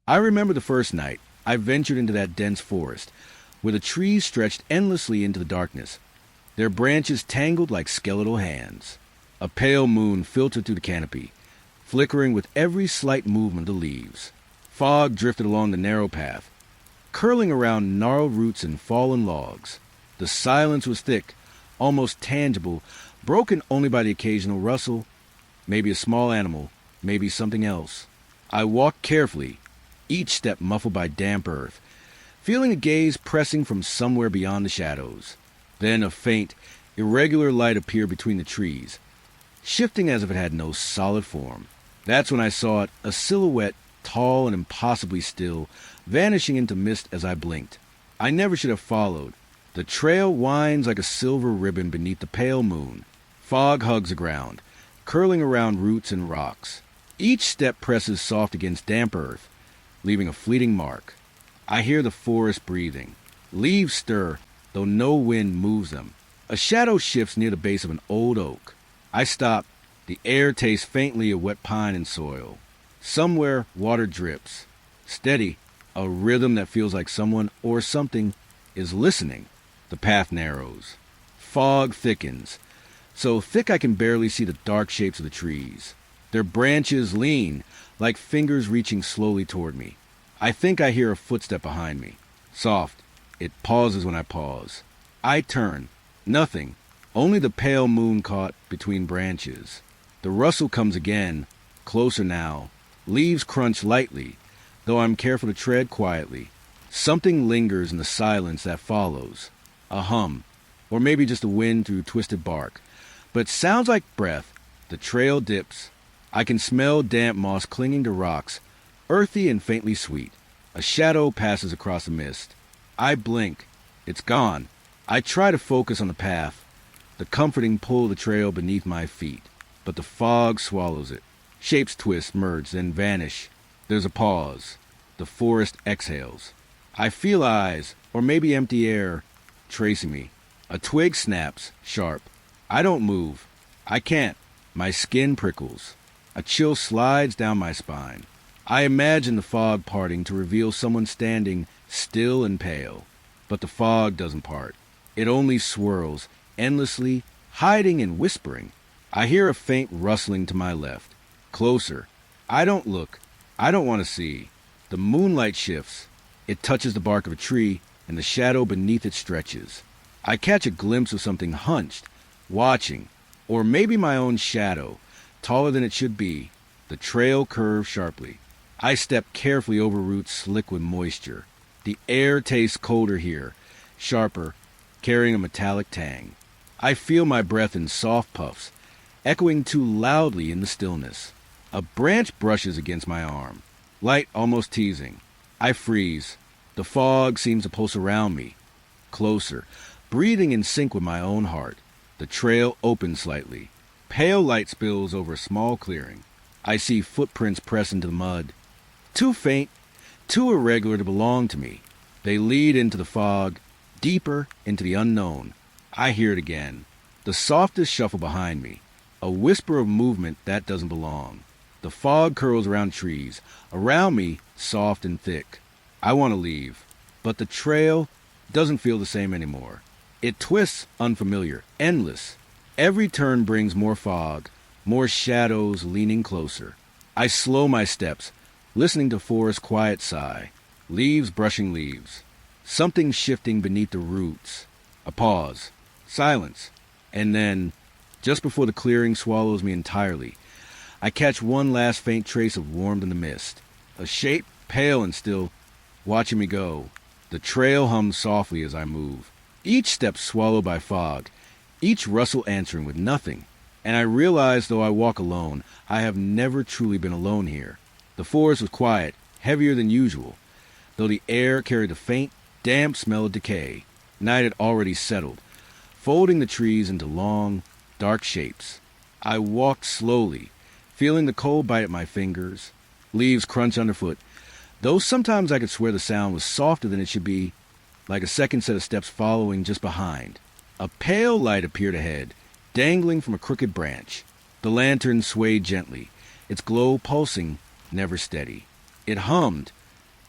I remember the first night I ventured into that dense forest, where the trees stretched endlessly into the darkness, their branches tangled like skeletal hands. A pale moon filtered through the canopy, flickering with every slight movement of the leaves. Fog drifted along the narrow path, curling around gnarled roots and fallen logs. The silence was thick, almost tangible, broken only by the occasional rustle, maybe a small animal, maybe something else. I walked carefully, each step muffled by damp earth, feeling a gaze pressing from somewhere beyond the shadows. Then a faint, irregular light appeared between the trees, shifting as if it had no solid form. That's when I saw it, a silhouette, tall and impossibly still, vanishing into mist as I blinked. I never should have followed. The trail winds like a silver ribbon beneath the pale moon. Fog hugs the ground, curling around roots and rocks. Each step presses soft against damp earth, leaving a fleeting mark. I hear the forest breathing. Leaves stir, though no wind moves them. A shadow shifts near the base of an old oak. I stop. The air tastes faintly of wet pine and soil. Somewhere, water drips. Steady, a rhythm that feels like someone or something is listening. The path narrows. Fog thickens, so thick I can barely see the dark shapes of the trees. Their branches lean, like fingers reaching slowly toward me. I think I hear a footstep behind me. Soft. It pauses when I pause. I turn. Nothing. Only the pale moon caught between branches. The rustle comes again, closer now. Leaves crunch lightly, though I'm careful to tread quietly. Something lingers in the silence that follows. A hum, or maybe just the wind through twisted bark. But it sounds like breath. The trail dips. I can smell damp moss clinging to rocks, earthy and faintly sweet. A shadow passes across the mist. I blink. It's gone. I try to focus on the path, the comforting pull of the trail beneath my feet. But the fog swallows it. Shapes twist, merge, then vanish. There's a pause. The forest exhales. I feel eyes, or maybe empty air, tracing me. A twig snaps, sharp. I don't move. I can't. My skin prickles. A chill slides down my spine. I imagine the fog parting to reveal someone standing still and pale. But the fog doesn't part. It only swirls, endlessly, hiding and whispering. I hear a faint rustling to my left. Closer. I don't look. I don't want to see. The moonlight shifts. It touches the bark of a tree, and the shadow beneath it stretches. I catch a glimpse of something hunched, watching, or maybe my own shadow, taller than it should be. The trail curves sharply. I step carefully over roots slick with moisture. The air tastes colder here, sharper, carrying a metallic tang. I feel my breath in soft puffs, echoing too loudly in the stillness. A branch brushes against my arm, light almost teasing. I freeze. The fog seems to pulse around me, closer, breathing in sync with my own heart. The trail opens slightly. Pale light spills over a small clearing. I see footprints press into the mud. Too faint, too irregular to belong to me. They lead into the fog, deeper into the unknown. I hear it again. The softest shuffle behind me. A whisper of movement that doesn't belong. The fog curls around trees. Around me, soft and thick. I want to leave. But the trail doesn't feel the same anymore. It twists unfamiliar, endless. Every turn brings more fog, more shadows leaning closer. I slow my steps, listening to forest's quiet sigh. Leaves brushing leaves. Something shifting beneath the roots. A pause. Silence. And then, just before the clearing swallows me entirely, I catch one last faint trace of warmth in the mist. A shape, pale and still, watching me go. The trail hums softly as I move. Each step swallowed by fog, each rustle answering with nothing. And I realize, though I walk alone, I have never truly been alone here. The forest was quiet, heavier than usual, though the air carried a faint, damp smell of decay. Night had already settled, folding the trees into long, dark shapes. I walked slowly, feeling the cold bite at my fingers. Leaves crunch underfoot, though sometimes I could swear the sound was softer than it should be, like a second set of steps following just behind. A pale light appeared ahead, dangling from a crooked branch. The lantern swayed gently, its glow pulsing, never steady. It hummed,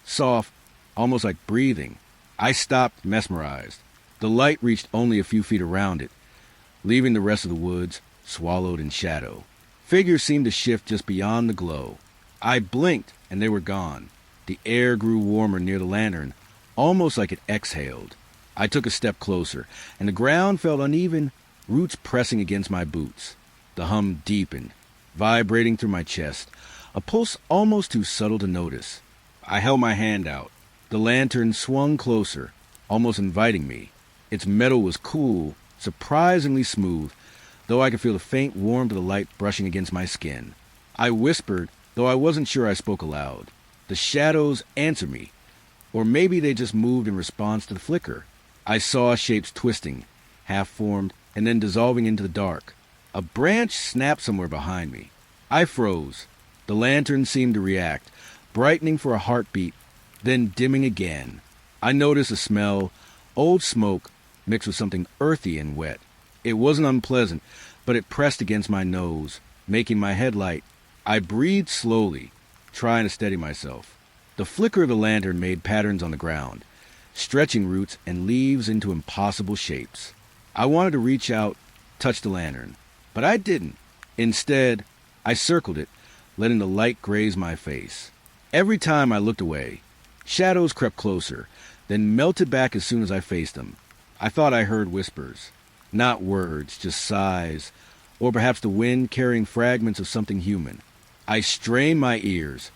soft, almost like breathing. I stopped, mesmerized. The light reached only a few feet around it, leaving the rest of the woods swallowed in shadow. Figures seemed to shift just beyond the glow. I blinked, and they were gone. The air grew warmer near the lantern, almost like it exhaled. I took a step closer, and the ground felt uneven, roots pressing against my boots. The hum deepened, vibrating through my chest, a pulse almost too subtle to notice. I held my hand out. The lantern swung closer, almost inviting me. Its metal was cool, surprisingly smooth, though I could feel the faint warmth of the light brushing against my skin. I whispered, though I wasn't sure I spoke aloud. The shadows answered me, or maybe they just moved in response to the flicker. I saw shapes twisting, half-formed, and then dissolving into the dark. A branch snapped somewhere behind me. I froze. The lantern seemed to react, brightening for a heartbeat, then dimming again. I noticed a smell, old smoke, mixed with something earthy and wet. It wasn't unpleasant, but it pressed against my nose, making my head light. I breathed slowly, trying to steady myself. The flicker of the lantern made patterns on the ground, stretching roots and leaves into impossible shapes. I wanted to reach out, touch the lantern, but I didn't. Instead, I circled it, letting the light graze my face. Every time I looked away, shadows crept closer, then melted back as soon as I faced them. I thought I heard whispers. Not words, just sighs, or perhaps the wind carrying fragments of something human. I strained my ears,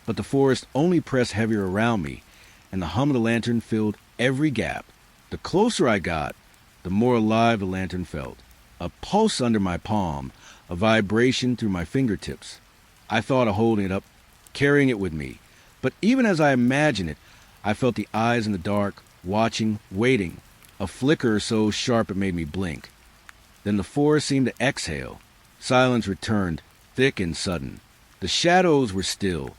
but the forest only pressed heavier around me, and the hum of the lantern filled every gap. The closer I got, the more alive the lantern felt. A pulse under my palm, a vibration through my fingertips. I thought of holding it up, carrying it with me, but even as I imagined it, I felt the eyes in the dark, watching, waiting. A flicker so sharp it made me blink. Then the forest seemed to exhale. Silence returned, thick and sudden. The shadows were still,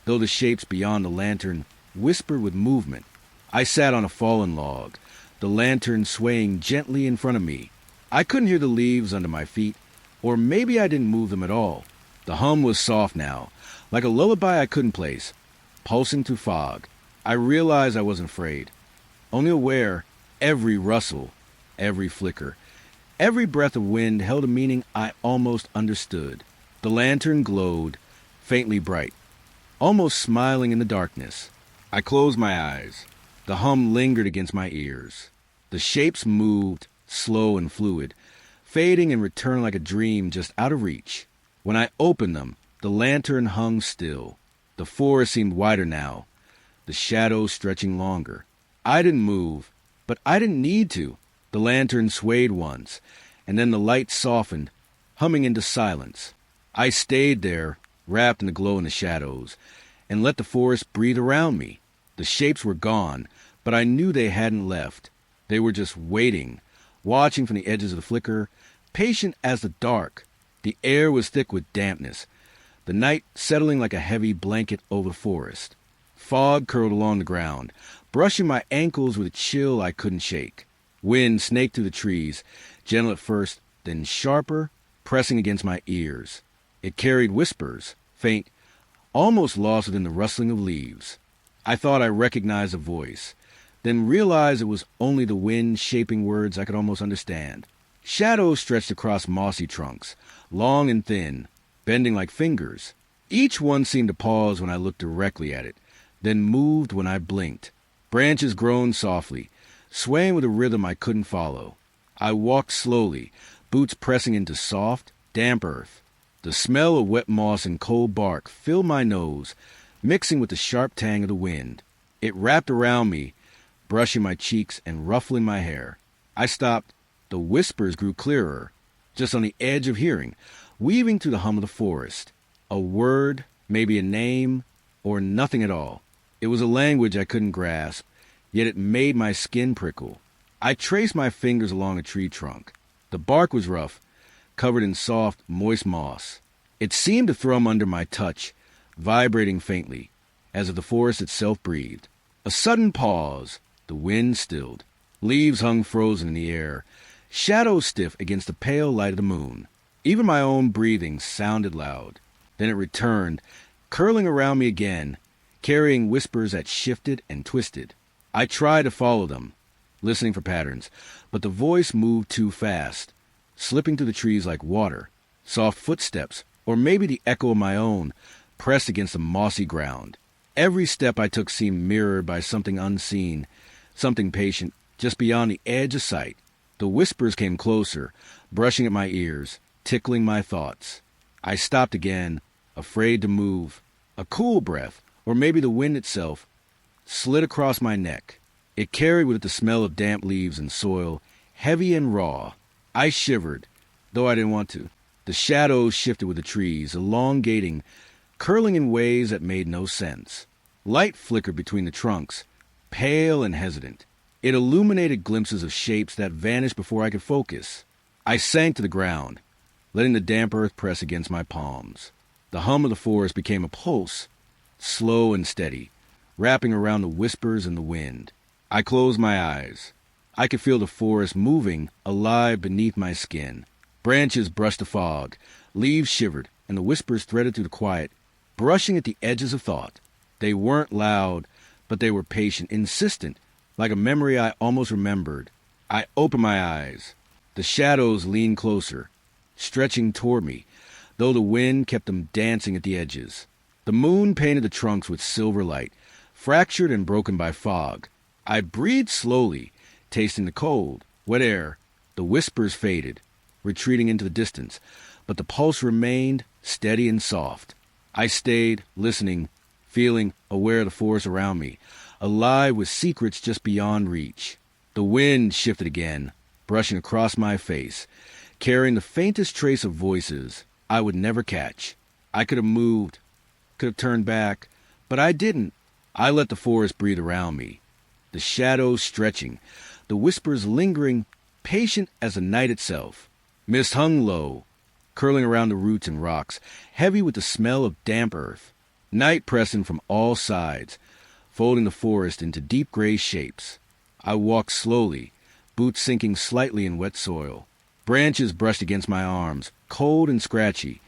though the shapes beyond the lantern whispered with movement. I sat on a fallen log, the lantern swaying gently in front of me. I couldn't hear the leaves under my feet, or maybe I didn't move them at all. The hum was soft now, like a lullaby I couldn't place, pulsing through fog. I realized I wasn't afraid, only aware. Every rustle, every flicker, every breath of wind held a meaning I almost understood. The lantern glowed, faintly bright, almost smiling in the darkness. I closed my eyes. The hum lingered against my ears. The shapes moved, slow and fluid, fading and returning like a dream just out of reach. When I opened them, the lantern hung still. The forest seemed wider now, the shadows stretching longer. I didn't move. But I didn't need to. The lantern swayed once, and then the light softened, humming into silence. I stayed there, wrapped in the glow in the shadows, and let the forest breathe around me. The shapes were gone, but I knew they hadn't left. They were just waiting, watching from the edges of the flicker, patient as the dark. The air was thick with dampness, the night settling like a heavy blanket over the forest. Fog curled along the ground, brushing my ankles with a chill I couldn't shake. Wind snaked through the trees, gentle at first, then sharper, pressing against my ears. It carried whispers, faint, almost lost within the rustling of leaves. I thought I recognized a voice, then realized it was only the wind shaping words I could almost understand. Shadows stretched across mossy trunks, long and thin, bending like fingers. Each one seemed to pause when I looked directly at it, then moved when I blinked. Branches groaned softly, swaying with a rhythm I couldn't follow. I walked slowly, boots pressing into soft, damp earth. The smell of wet moss and cold bark filled my nose, mixing with the sharp tang of the wind. It wrapped around me, brushing my cheeks and ruffling my hair. I stopped. The whispers grew clearer, just on the edge of hearing, weaving through the hum of the forest. A word, maybe a name, or nothing at all. It was a language I couldn't grasp, yet it made my skin prickle. I traced my fingers along a tree trunk. The bark was rough, covered in soft, moist moss. It seemed to thrum under my touch, vibrating faintly, as if the forest itself breathed. A sudden pause. The wind stilled. Leaves hung frozen in the air, shadows stiff against the pale light of the moon. Even my own breathing sounded loud. Then it returned, curling around me again, carrying whispers that shifted and twisted. I tried to follow them, listening for patterns, but the voice moved too fast, slipping through the trees like water. Soft footsteps, or maybe the echo of my own, pressed against the mossy ground. Every step I took seemed mirrored by something unseen, something patient, just beyond the edge of sight. The whispers came closer, brushing at my ears, tickling my thoughts. I stopped again, afraid to move. A cool breath, or maybe the wind itself, slid across my neck. It carried with it the smell of damp leaves and soil, heavy and raw. I shivered, though I didn't want to. The shadows shifted with the trees, elongating, curling in ways that made no sense. Light flickered between the trunks, pale and hesitant. It illuminated glimpses of shapes that vanished before I could focus. I sank to the ground, letting the damp earth press against my palms. The hum of the forest became a pulse, slow and steady, wrapping around the whispers and the wind. I closed my eyes. I could feel the forest moving, alive beneath my skin. Branches brushed the fog, leaves shivered, and the whispers threaded through the quiet, brushing at the edges of thought. They weren't loud, but they were patient, insistent, like a memory I almost remembered. I opened my eyes. The shadows leaned closer, stretching toward me, though the wind kept them dancing at the edges. The moon painted the trunks with silver light, fractured and broken by fog. I breathed slowly, tasting the cold, wet air. The whispers faded, retreating into the distance, but the pulse remained steady and soft. I stayed, listening, feeling aware of the forest around me, alive with secrets just beyond reach. The wind shifted again, brushing across my face, carrying the faintest trace of voices I would never catch. I could have moved, could have turned back, but I didn't. I let the forest breathe around me, the shadows stretching, the whispers lingering, patient as the night itself. Mist hung low, curling around the roots and rocks, heavy with the smell of damp earth. Night pressing from all sides, folding the forest into deep gray shapes. I walked slowly, boots sinking slightly in wet soil. Branches brushed against my arms, cold and scratchy,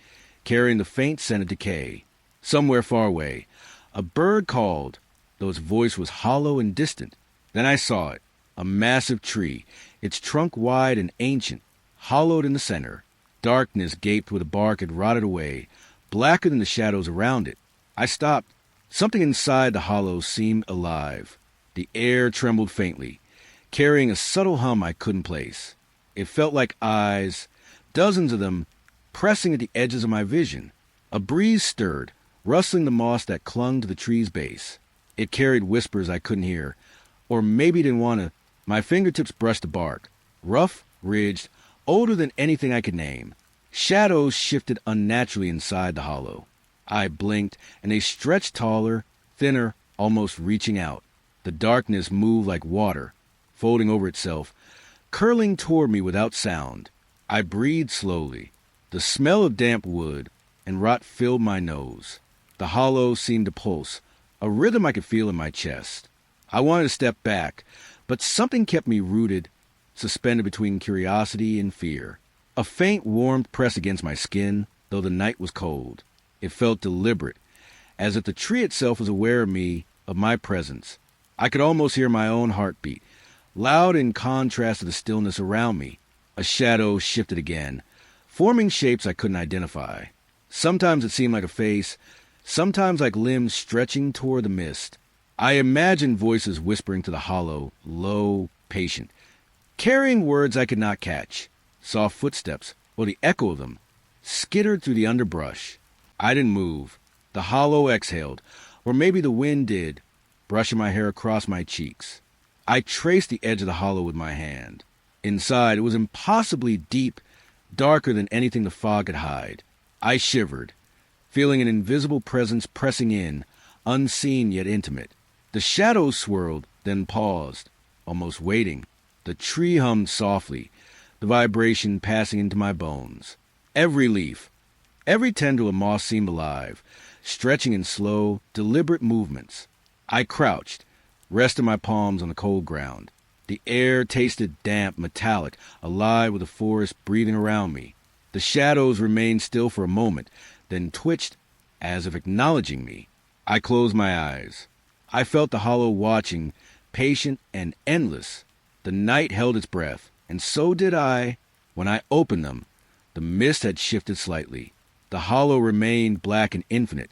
carrying the faint scent of decay. Somewhere far away, a bird called, though its voice was hollow and distant. Then I saw it, a massive tree, its trunk wide and ancient, hollowed in the center. Darkness gaped where the bark had rotted away, blacker than the shadows around it. I stopped. Something inside the hollow seemed alive. The air trembled faintly, carrying a subtle hum I couldn't place. It felt like eyes, dozens of them, pressing at the edges of my vision. A breeze stirred, rustling the moss that clung to the tree's base. It carried whispers I couldn't hear, or maybe didn't want to. My fingertips brushed the bark, rough, ridged, older than anything I could name. Shadows shifted unnaturally inside the hollow. I blinked, and they stretched taller, thinner, almost reaching out. The darkness moved like water, folding over itself, curling toward me without sound. I breathed slowly. The smell of damp wood and rot filled my nose. The hollow seemed to pulse, a rhythm I could feel in my chest. I wanted to step back, but something kept me rooted, suspended between curiosity and fear. A faint warmth pressed against my skin, though the night was cold. It felt deliberate, as if the tree itself was aware of me, of my presence. I could almost hear my own heartbeat, loud in contrast to the stillness around me. A shadow shifted again, forming shapes I couldn't identify. Sometimes it seemed like a face, sometimes like limbs stretching toward the mist. I imagined voices whispering to the hollow, low, patient, carrying words I could not catch. Soft footsteps, or the echo of them, skittered through the underbrush. I didn't move. The hollow exhaled, or maybe the wind did, brushing my hair across my cheeks. I traced the edge of the hollow with my hand. Inside, it was impossibly deep, darker than anything the fog could hide. I shivered, feeling an invisible presence pressing in, unseen yet intimate. The shadows swirled, then paused, almost waiting. The tree hummed softly, the vibration passing into my bones. Every leaf, every tendril of moss seemed alive, stretching in slow, deliberate movements. I crouched, resting my palms on the cold ground. The air tasted damp, metallic, alive with the forest breathing around me. The shadows remained still for a moment, then twitched as if acknowledging me. I closed my eyes. I felt the hollow watching, patient and endless. The night held its breath, and so did I. When I opened them, the mist had shifted slightly. The hollow remained black and infinite,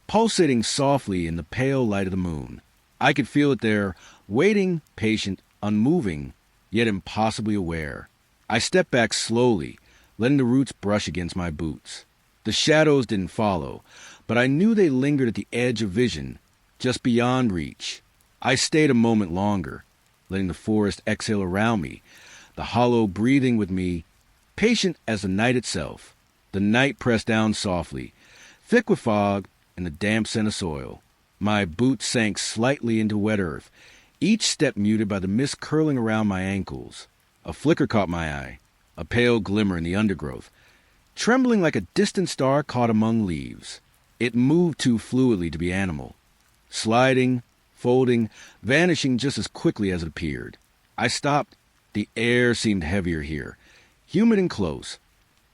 pulsating softly in the pale light of the moon. I could feel it there, waiting, patient, unmoving, yet impossibly aware. I stepped back slowly, letting the roots brush against my boots. The shadows didn't follow, but I knew they lingered at the edge of vision, just beyond reach. I stayed a moment longer, letting the forest exhale around me, the hollow breathing with me, patient as the night itself. The night pressed down softly, thick with fog and the damp scent of soil. My boots sank slightly into wet earth, each step muted by the mist curling around my ankles. A flicker caught my eye, a pale glimmer in the undergrowth, trembling like a distant star caught among leaves. It moved too fluidly to be animal, sliding, folding, vanishing just as quickly as it appeared. I stopped. The air seemed heavier here, humid and close,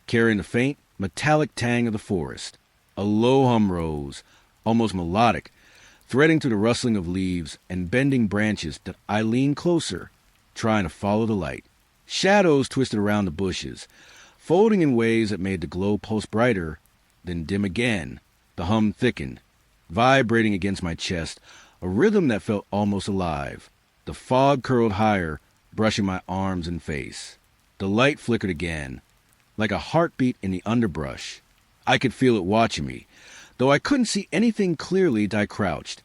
carrying the faint, metallic tang of the forest. A low hum rose, almost melodic, threading through the rustling of leaves and bending branches that I leaned closer, trying to follow the light. Shadows twisted around the bushes, folding in ways that made the glow pulse brighter, then dim again. The hum thickened, vibrating against my chest, a rhythm that felt almost alive. The fog curled higher, brushing my arms and face. The light flickered again, like a heartbeat in the underbrush. I could feel it watching me, though I couldn't see anything clearly as I crouched,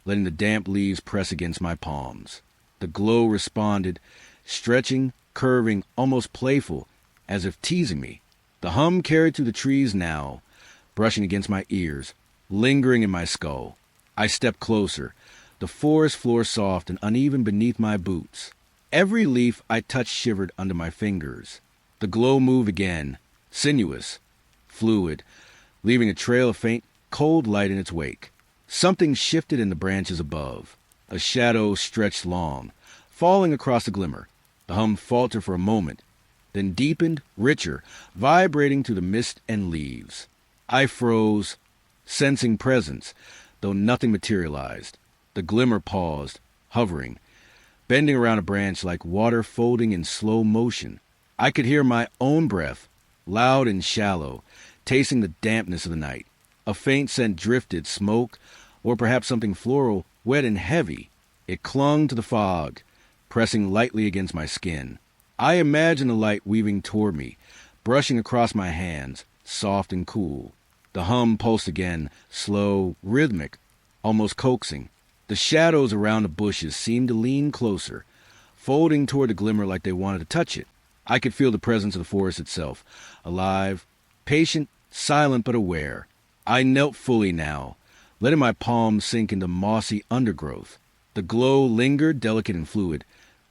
letting the damp leaves press against my palms. The glow responded, stretching, curving, almost playful, as if teasing me. The hum carried through the trees now, brushing against my ears, lingering in my skull. I stepped closer, the forest floor soft and uneven beneath my boots. Every leaf I touched shivered under my fingers. The glow moved again, sinuous, fluid, leaving a trail of faint, cold light in its wake. Something shifted in the branches above. A shadow stretched long, falling across the glimmer. The hum faltered for a moment, then deepened, richer, vibrating through the mist and leaves. I froze, sensing presence, though nothing materialized. The glimmer paused, hovering, bending around a branch like water folding in slow motion. I could hear my own breath, loud and shallow, tasting the dampness of the night. A faint scent drifted, smoke, or perhaps something floral, wet and heavy. It clung to the fog, pressing lightly against my skin. I imagined the light weaving toward me, brushing across my hands, soft and cool. The hum pulsed again, slow, rhythmic, almost coaxing. The shadows around the bushes seemed to lean closer, folding toward the glimmer like they wanted to touch it. I could feel the presence of the forest itself, alive, patient, silent but aware. I knelt fully now, letting my palms sink into mossy undergrowth. The glow lingered, delicate and fluid,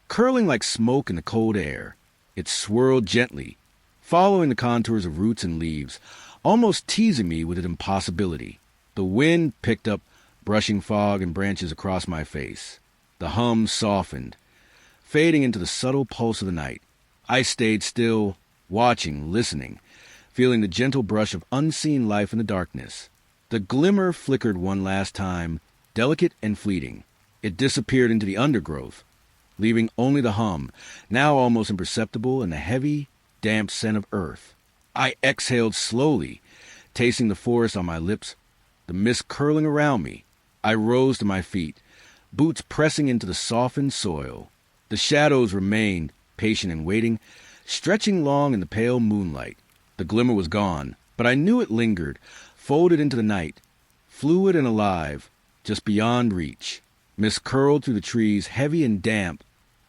curling like smoke in the cold air. It swirled gently, following the contours of roots and leaves, almost teasing me with its impossibility. The wind picked up, brushing fog and branches across my face. The hum softened, fading into the subtle pulse of the night. I stayed still, watching, listening, feeling the gentle brush of unseen life in the darkness. The glimmer flickered one last time, delicate and fleeting. It disappeared into the undergrowth, leaving only the hum, now almost imperceptible, and the heavy, damp scent of earth. I exhaled slowly, tasting the forest on my lips, the mist curling around me. I rose to my feet, boots pressing into the softened soil. The shadows remained, patient and waiting, stretching long in the pale moonlight. The glimmer was gone, but I knew it lingered, folded into the night, fluid and alive, just beyond reach. Mist curled through the trees, heavy and damp,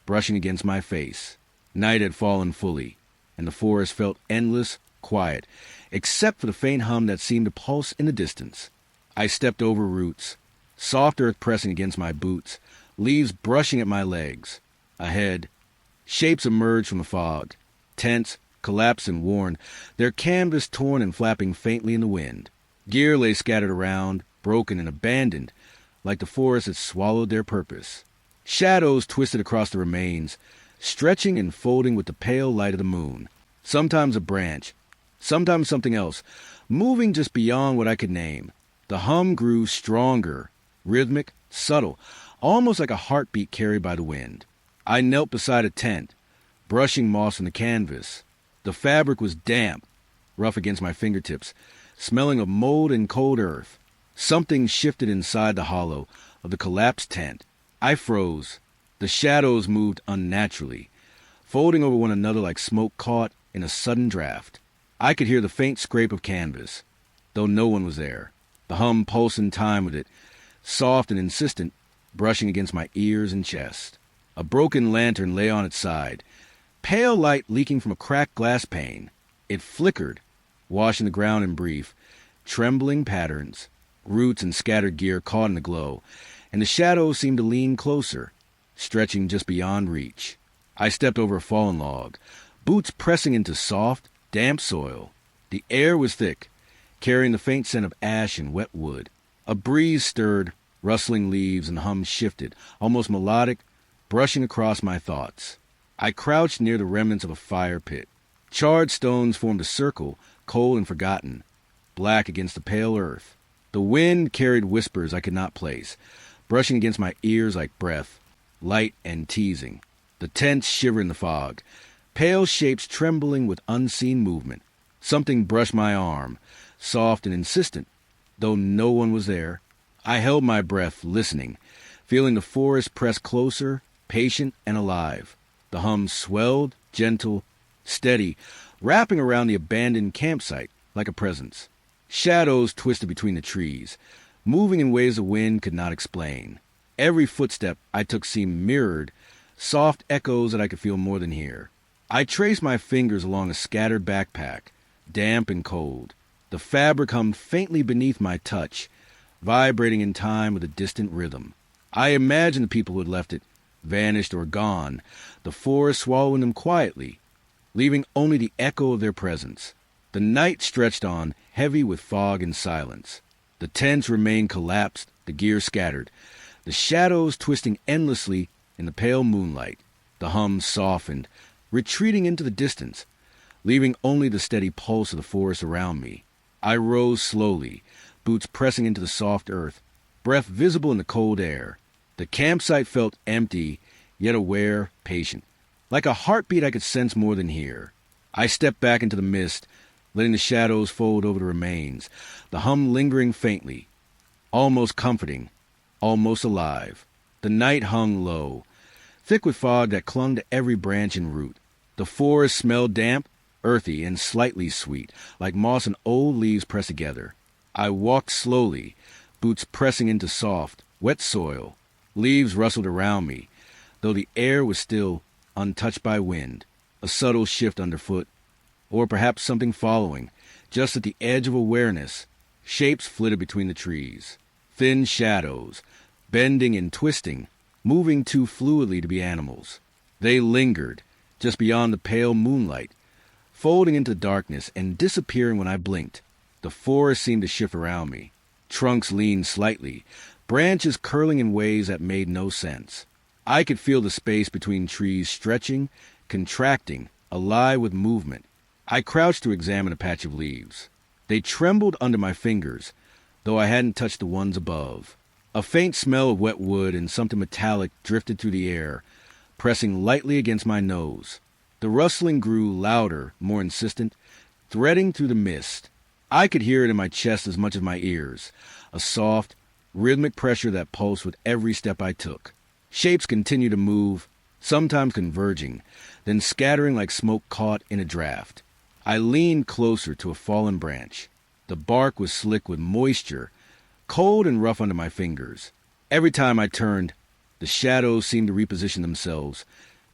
brushing against my face. Night had fallen fully, and the forest felt endless, quiet, except for the faint hum that seemed to pulse in the distance. I stepped over roots, soft earth pressing against my boots, leaves brushing at my legs. Ahead, shapes emerged from the fog, tense, collapsed and worn, their canvas torn and flapping faintly in the wind. Gear lay scattered around, broken and abandoned, like the forest had swallowed their purpose. Shadows twisted across the remains, stretching and folding with the pale light of the moon. Sometimes a branch, sometimes something else, moving just beyond what I could name. The hum grew stronger, rhythmic, subtle, almost like a heartbeat carried by the wind. I knelt beside a tent, brushing moss on the canvas. The fabric was damp, rough against my fingertips, smelling of mold and cold earth. Something shifted inside the hollow of the collapsed tent. I froze. The shadows moved unnaturally, folding over one another like smoke caught in a sudden draft. I could hear the faint scrape of canvas, though no one was there. The hum pulsed in time with it, soft and insistent, brushing against my ears and chest. A broken lantern lay on its side, pale light leaking from a cracked glass pane. It flickered, washing the ground in brief, trembling patterns, roots and scattered gear caught in the glow, and the shadows seemed to lean closer, stretching just beyond reach. I stepped over a fallen log, boots pressing into soft, damp soil. The air was thick, carrying the faint scent of ash and wet wood. A breeze stirred, rustling leaves and hum shifted, almost melodic, brushing across my thoughts. I crouched near the remnants of a fire pit. Charred stones formed a circle, cold and forgotten, black against the pale earth. The wind carried whispers I could not place, brushing against my ears like breath, light and teasing. The tents shivered in the fog, pale shapes trembling with unseen movement. Something brushed my arm, soft and insistent, though no one was there. I held my breath, listening, feeling the forest press closer, patient and alive. The hum swelled, gentle, steady, wrapping around the abandoned campsite like a presence. Shadows twisted between the trees, moving in ways the wind could not explain. Every footstep I took seemed mirrored, soft echoes that I could feel more than hear. I traced my fingers along a scattered backpack, damp and cold. The fabric hummed faintly beneath my touch, vibrating in time with a distant rhythm. I imagined the people who had left it, vanished or gone, the forest swallowing them quietly, leaving only the echo of their presence. The night stretched on, heavy with fog and silence. The tents remained collapsed, the gear scattered, the shadows twisting endlessly in the pale moonlight. The hum softened, retreating into the distance, leaving only the steady pulse of the forest around me. I rose slowly, boots pressing into the soft earth, breath visible in the cold air. The campsite felt empty, yet aware, patient, like a heartbeat I could sense more than hear. I stepped back into the mist, letting the shadows fold over the remains, the hum lingering faintly, almost comforting, almost alive. The night hung low, thick with fog that clung to every branch and root. The forest smelled damp, earthy, and slightly sweet, like moss and old leaves pressed together. I walked slowly, boots pressing into soft, wet soil. Leaves rustled around me, though the air was still untouched by wind. A subtle shift underfoot, or perhaps something following, just at the edge of awareness. Shapes flitted between the trees, thin shadows, bending and twisting, moving too fluidly to be animals. They lingered, just beyond the pale moonlight, folding into darkness and disappearing when I blinked. The forest seemed to shift around me. Trunks leaned slightly, branches curling in ways that made no sense. I could feel the space between trees stretching, contracting, alive with movement. I crouched to examine a patch of leaves. They trembled under my fingers, though I hadn't touched the ones above. A faint smell of wet wood and something metallic drifted through the air, pressing lightly against my nose. The rustling grew louder, more insistent, threading through the mist. I could hear it in my chest as much as my ears, a soft, rhythmic pressure that pulsed with every step I took. Shapes continued to move, sometimes converging, then scattering like smoke caught in a draft. I leaned closer to a fallen branch. The bark was slick with moisture, cold and rough under my fingers. Every time I turned, the shadows seemed to reposition themselves,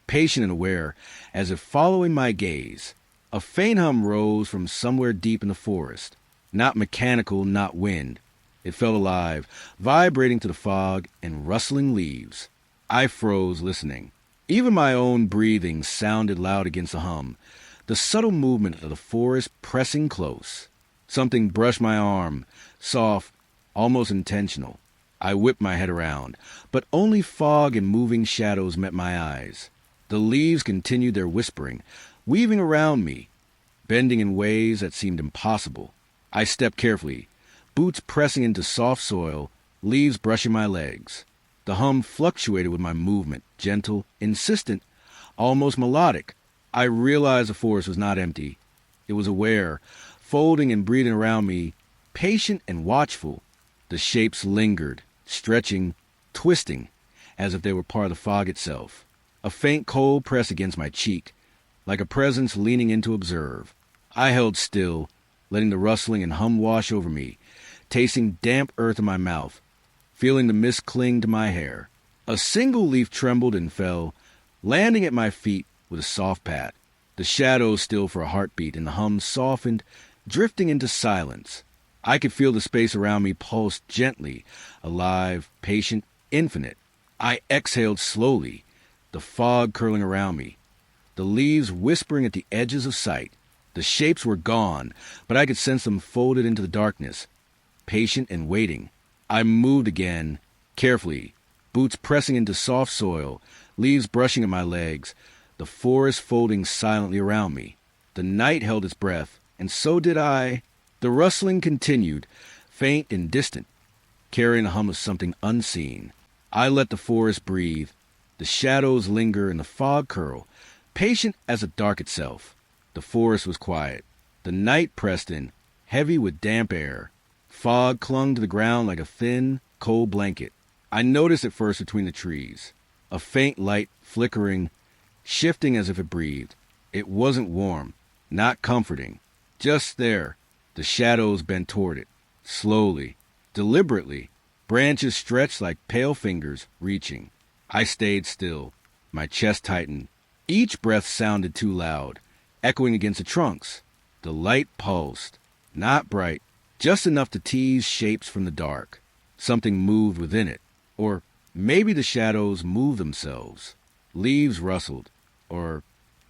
patient and aware, as if following my gaze. A faint hum rose from somewhere deep in the forest. Not mechanical, not wind. It felt alive, vibrating to the fog and rustling leaves. I froze, listening. Even my own breathing sounded loud against the hum, the subtle movement of the forest pressing close. Something brushed my arm, soft, almost intentional. I whipped my head around, but only fog and moving shadows met my eyes. The leaves continued their whispering, weaving around me, bending in ways that seemed impossible. I stepped carefully, boots pressing into soft soil, leaves brushing my legs. The hum fluctuated with my movement, gentle, insistent, almost melodic. I realized the forest was not empty. It was aware, folding and breathing around me, patient and watchful. The shapes lingered, stretching, twisting, as if they were part of the fog itself. A faint cold pressed against my cheek, like a presence leaning in to observe. I held still, letting the rustling and hum wash over me, tasting damp earth in my mouth, feeling the mist cling to my hair. A single leaf trembled and fell, landing at my feet with a soft pat. The shadows stilled for a heartbeat, and the hum softened, drifting into silence. I could feel the space around me pulse gently, alive, patient, infinite. I exhaled slowly, the fog curling around me, the leaves whispering at the edges of sight. The shapes were gone, but I could sense them folded into the darkness, patient and waiting. I moved again, carefully, boots pressing into soft soil, leaves brushing at my legs, the forest folding silently around me. The night held its breath, and so did I. The rustling continued, faint and distant, carrying the hum of something unseen. I let the forest breathe, the shadows linger and the fog curl, patient as the dark itself. The forest was quiet. The night pressed in, heavy with damp air. Fog clung to the ground like a thin, cold blanket. I noticed it first between the trees, a faint light flickering, shifting as if it breathed. It wasn't warm, not comforting, just there. The shadows bent toward it, slowly, deliberately, branches stretched like pale fingers, reaching. I stayed still, my chest tightened. Each breath sounded too loud, echoing against the trunks. The light pulsed, not bright, just enough to tease shapes from the dark. Something moved within it, or maybe the shadows moved themselves. Leaves rustled, or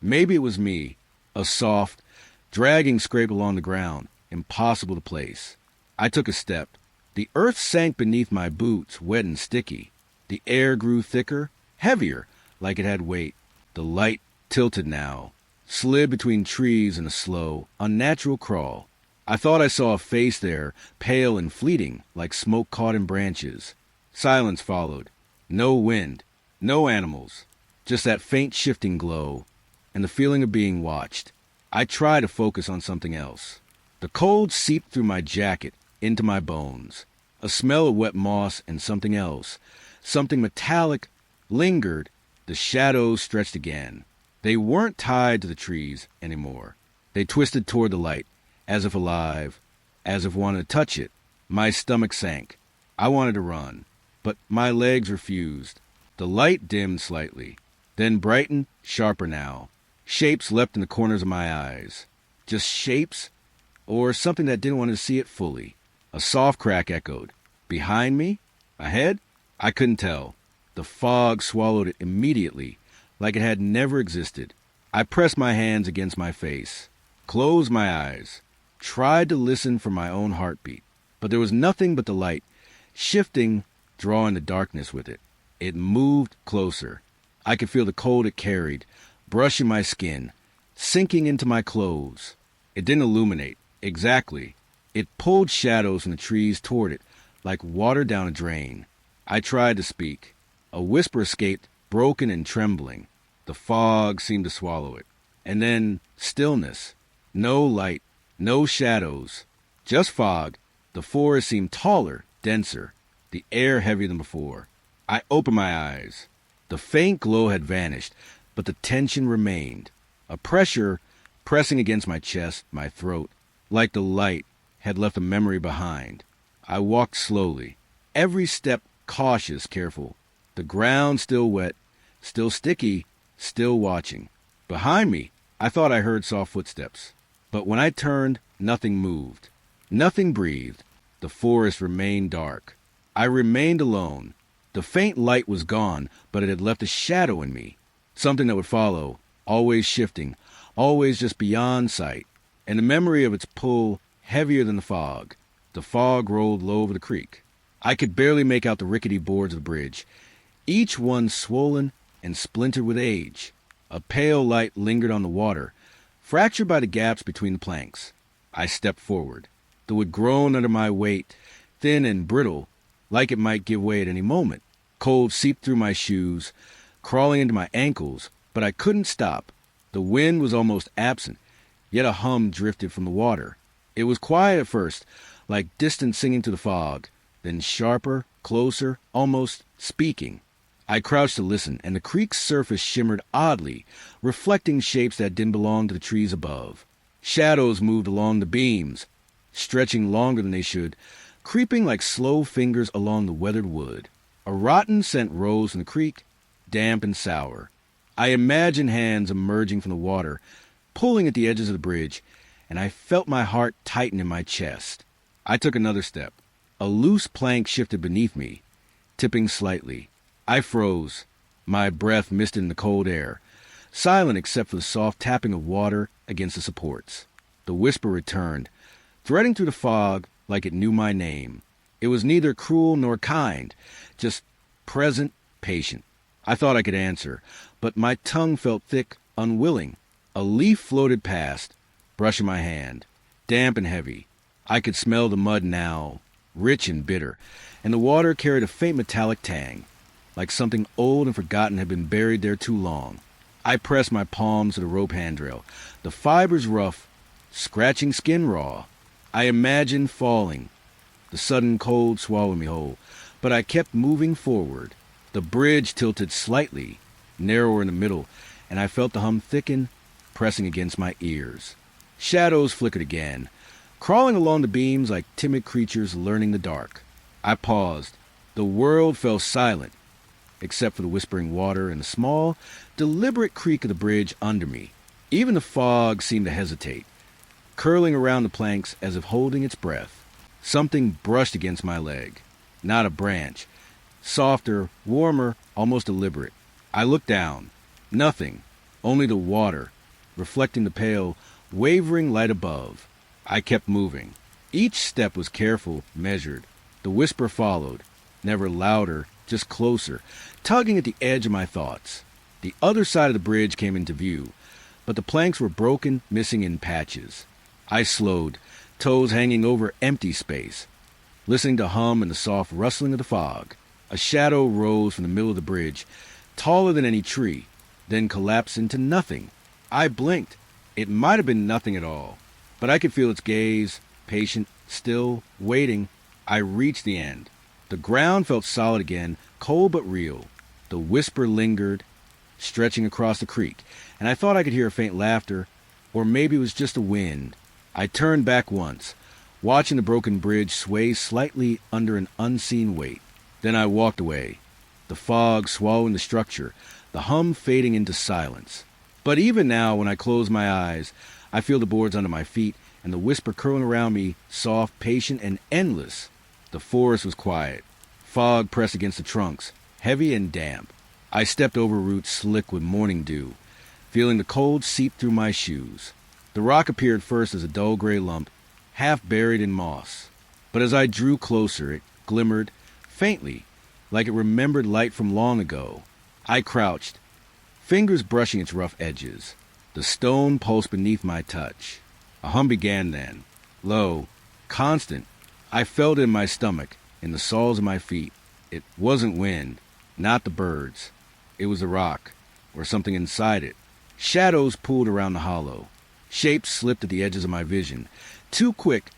maybe it was me, a soft, dragging scrape along the ground, impossible to place. I took a step. The earth sank beneath my boots, wet and sticky. The air grew thicker, heavier, like it had weight. The light tilted now, slid between trees in a slow, unnatural crawl. I thought I saw a face there, pale and fleeting, like smoke caught in branches. Silence followed. No wind, no animals, just that faint shifting glow, and the feeling of being watched. I tried to focus on something else. The cold seeped through my jacket, into my bones. A smell of wet moss and something else, something metallic, lingered. The shadows stretched again. They weren't tied to the trees anymore. They twisted toward the light, as if alive, as if wanting to touch it. My stomach sank. I wanted to run, but my legs refused. The light dimmed slightly, then brightened, sharper now. Shapes leapt in the corners of my eyes. Just shapes, or something that didn't want to see it fully. A soft crack echoed. Behind me? Ahead? I couldn't tell. The fog swallowed it immediately, like it had never existed. I pressed my hands against my face, closed my eyes, tried to listen for my own heartbeat. But there was nothing but the light, shifting, drawing the darkness with it. It moved closer. I could feel the cold it carried, brushing my skin, sinking into my clothes. It didn't illuminate, exactly. It pulled shadows from the trees toward it, like water down a drain. I tried to speak. A whisper escaped, broken and trembling. The fog seemed to swallow it. And then stillness. No light, no shadows, just fog. The forest seemed taller, denser, the air heavier than before. I opened my eyes. The faint glow had vanished, but the tension remained. A pressure pressing against my chest, my throat, like the light had left a memory behind. I walked slowly, every step cautious, careful. The ground still wet, still sticky, still watching. Behind me, I thought I heard soft footsteps. But when I turned, nothing moved. Nothing breathed. The forest remained dark. I remained alone. The faint light was gone, but it had left a shadow in me. Something that would follow, always shifting, always just beyond sight. And the memory of its pull heavier than the fog. The fog rolled low over the creek. I could barely make out the rickety boards of the bridge, each one swollen and splintered with age. A pale light lingered on the water, fractured by the gaps between the planks. I stepped forward. The wood groaned under my weight, thin and brittle, like it might give way at any moment. Cold seeped through my shoes, crawling into my ankles, but I couldn't stop. The wind was almost absent, yet a hum drifted from the water. It was quiet at first, like distant singing to the fog, then sharper, closer, almost speaking. I crouched to listen, and the creek's surface shimmered oddly, reflecting shapes that didn't belong to the trees above. Shadows moved along the beams, stretching longer than they should, creeping like slow fingers along the weathered wood. A rotten scent rose from the creek, damp and sour. I imagined hands emerging from the water, pulling at the edges of the bridge, and I felt my heart tighten in my chest. I took another step. A loose plank shifted beneath me, tipping slightly. I froze, my breath misted in the cold air, silent except for the soft tapping of water against the supports. The whisper returned, threading through the fog like it knew my name. It was neither cruel nor kind, just present, patient. I thought I could answer, but my tongue felt thick, unwilling. A leaf floated past, brushing my hand, damp and heavy. I could smell the mud now, rich and bitter, and the water carried a faint metallic tang, like something old and forgotten had been buried there too long. I pressed my palms to the rope handrail, the fibers rough, scratching skin raw. I imagined falling, the sudden cold swallowing me whole, but I kept moving forward. The bridge tilted slightly, narrower in the middle, and I felt the hum thicken, pressing against my ears. Shadows flickered again, crawling along the beams like timid creatures learning the dark. I paused. The world fell silent, except for the whispering water and the small, deliberate creak of the bridge under me. Even the fog seemed to hesitate, curling around the planks as if holding its breath. Something brushed against my leg. Not a branch. Softer, warmer, almost deliberate. I looked down. Nothing. Only the water, reflecting the pale, wavering light above. I kept moving. Each step was careful, measured. The whisper followed, never louder, just closer, tugging at the edge of my thoughts. The other side of the bridge came into view, but the planks were broken, missing in patches. I slowed, toes hanging over empty space, listening to hum and the soft rustling of the fog. A shadow rose from the middle of the bridge, taller than any tree, then collapsed into nothing. I blinked. It might have been nothing at all, but I could feel its gaze, patient, still, waiting. I reached the end. The ground felt solid again, cold but real. The whisper lingered, stretching across the creek, and I thought I could hear a faint laughter, or maybe it was just the wind. I turned back once, watching the broken bridge sway slightly under an unseen weight. Then I walked away, the fog swallowing the structure, the hum fading into silence. But even now, when I close my eyes, I feel the boards under my feet and the whisper curling around me, soft, patient, and endless. The forest was quiet. Fog pressed against the trunks, heavy and damp. I stepped over roots slick with morning dew, feeling the cold seep through my shoes. The rock appeared first as a dull gray lump, half buried in moss. But as I drew closer, it glimmered, faintly, like it remembered light from long ago. I crouched, fingers brushing its rough edges. The stone pulsed beneath my touch. A hum began then, low, constant. I felt it in my stomach, in the soles of my feet. It wasn't wind, not the birds. It was the rock, or something inside it. Shadows pulled around the hollow. Shapes slipped at the edges of my vision, too quick,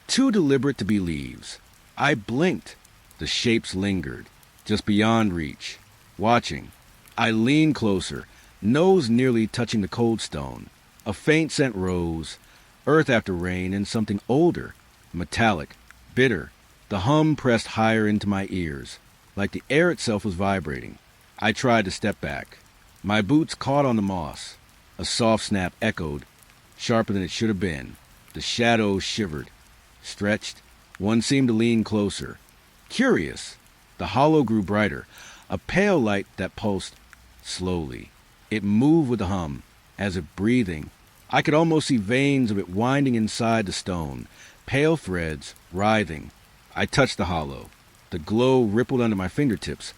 too deliberate to be leaves. I blinked. The shapes lingered, just beyond reach, watching. I leaned closer, nose nearly touching the cold stone. A faint scent rose, earth after rain, and something older, metallic, bitter. The hum pressed higher into my ears, like the air itself was vibrating. I tried to step back. My boots caught on the moss. A soft snap echoed, sharper than it should have been. The shadows shivered, stretched. One seemed to lean closer. Curious. The hollow grew brighter, a pale light that pulsed slowly. It moved with the hum, as if breathing. I could almost see veins of it winding inside the stone, pale threads, writhing. I touched the hollow. The glow rippled under my fingertips,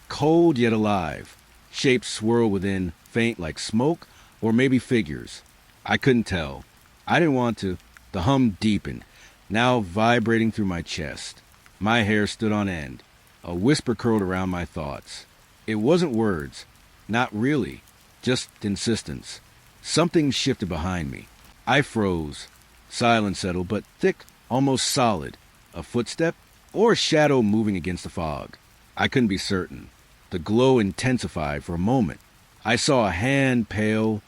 cold yet alive. Shapes swirled within, faint like smoke, or maybe figures. I couldn't tell. I didn't want to. The hum deepened, now vibrating through my chest. My hair stood on end. A whisper curled around my thoughts. It wasn't words. Not really. Just insistence. Something shifted behind me. I froze. Silence settled, but thick, almost solid. A footstep or a shadow moving against the fog. I couldn't be certain. The glow intensified for a moment. I saw a hand, pale,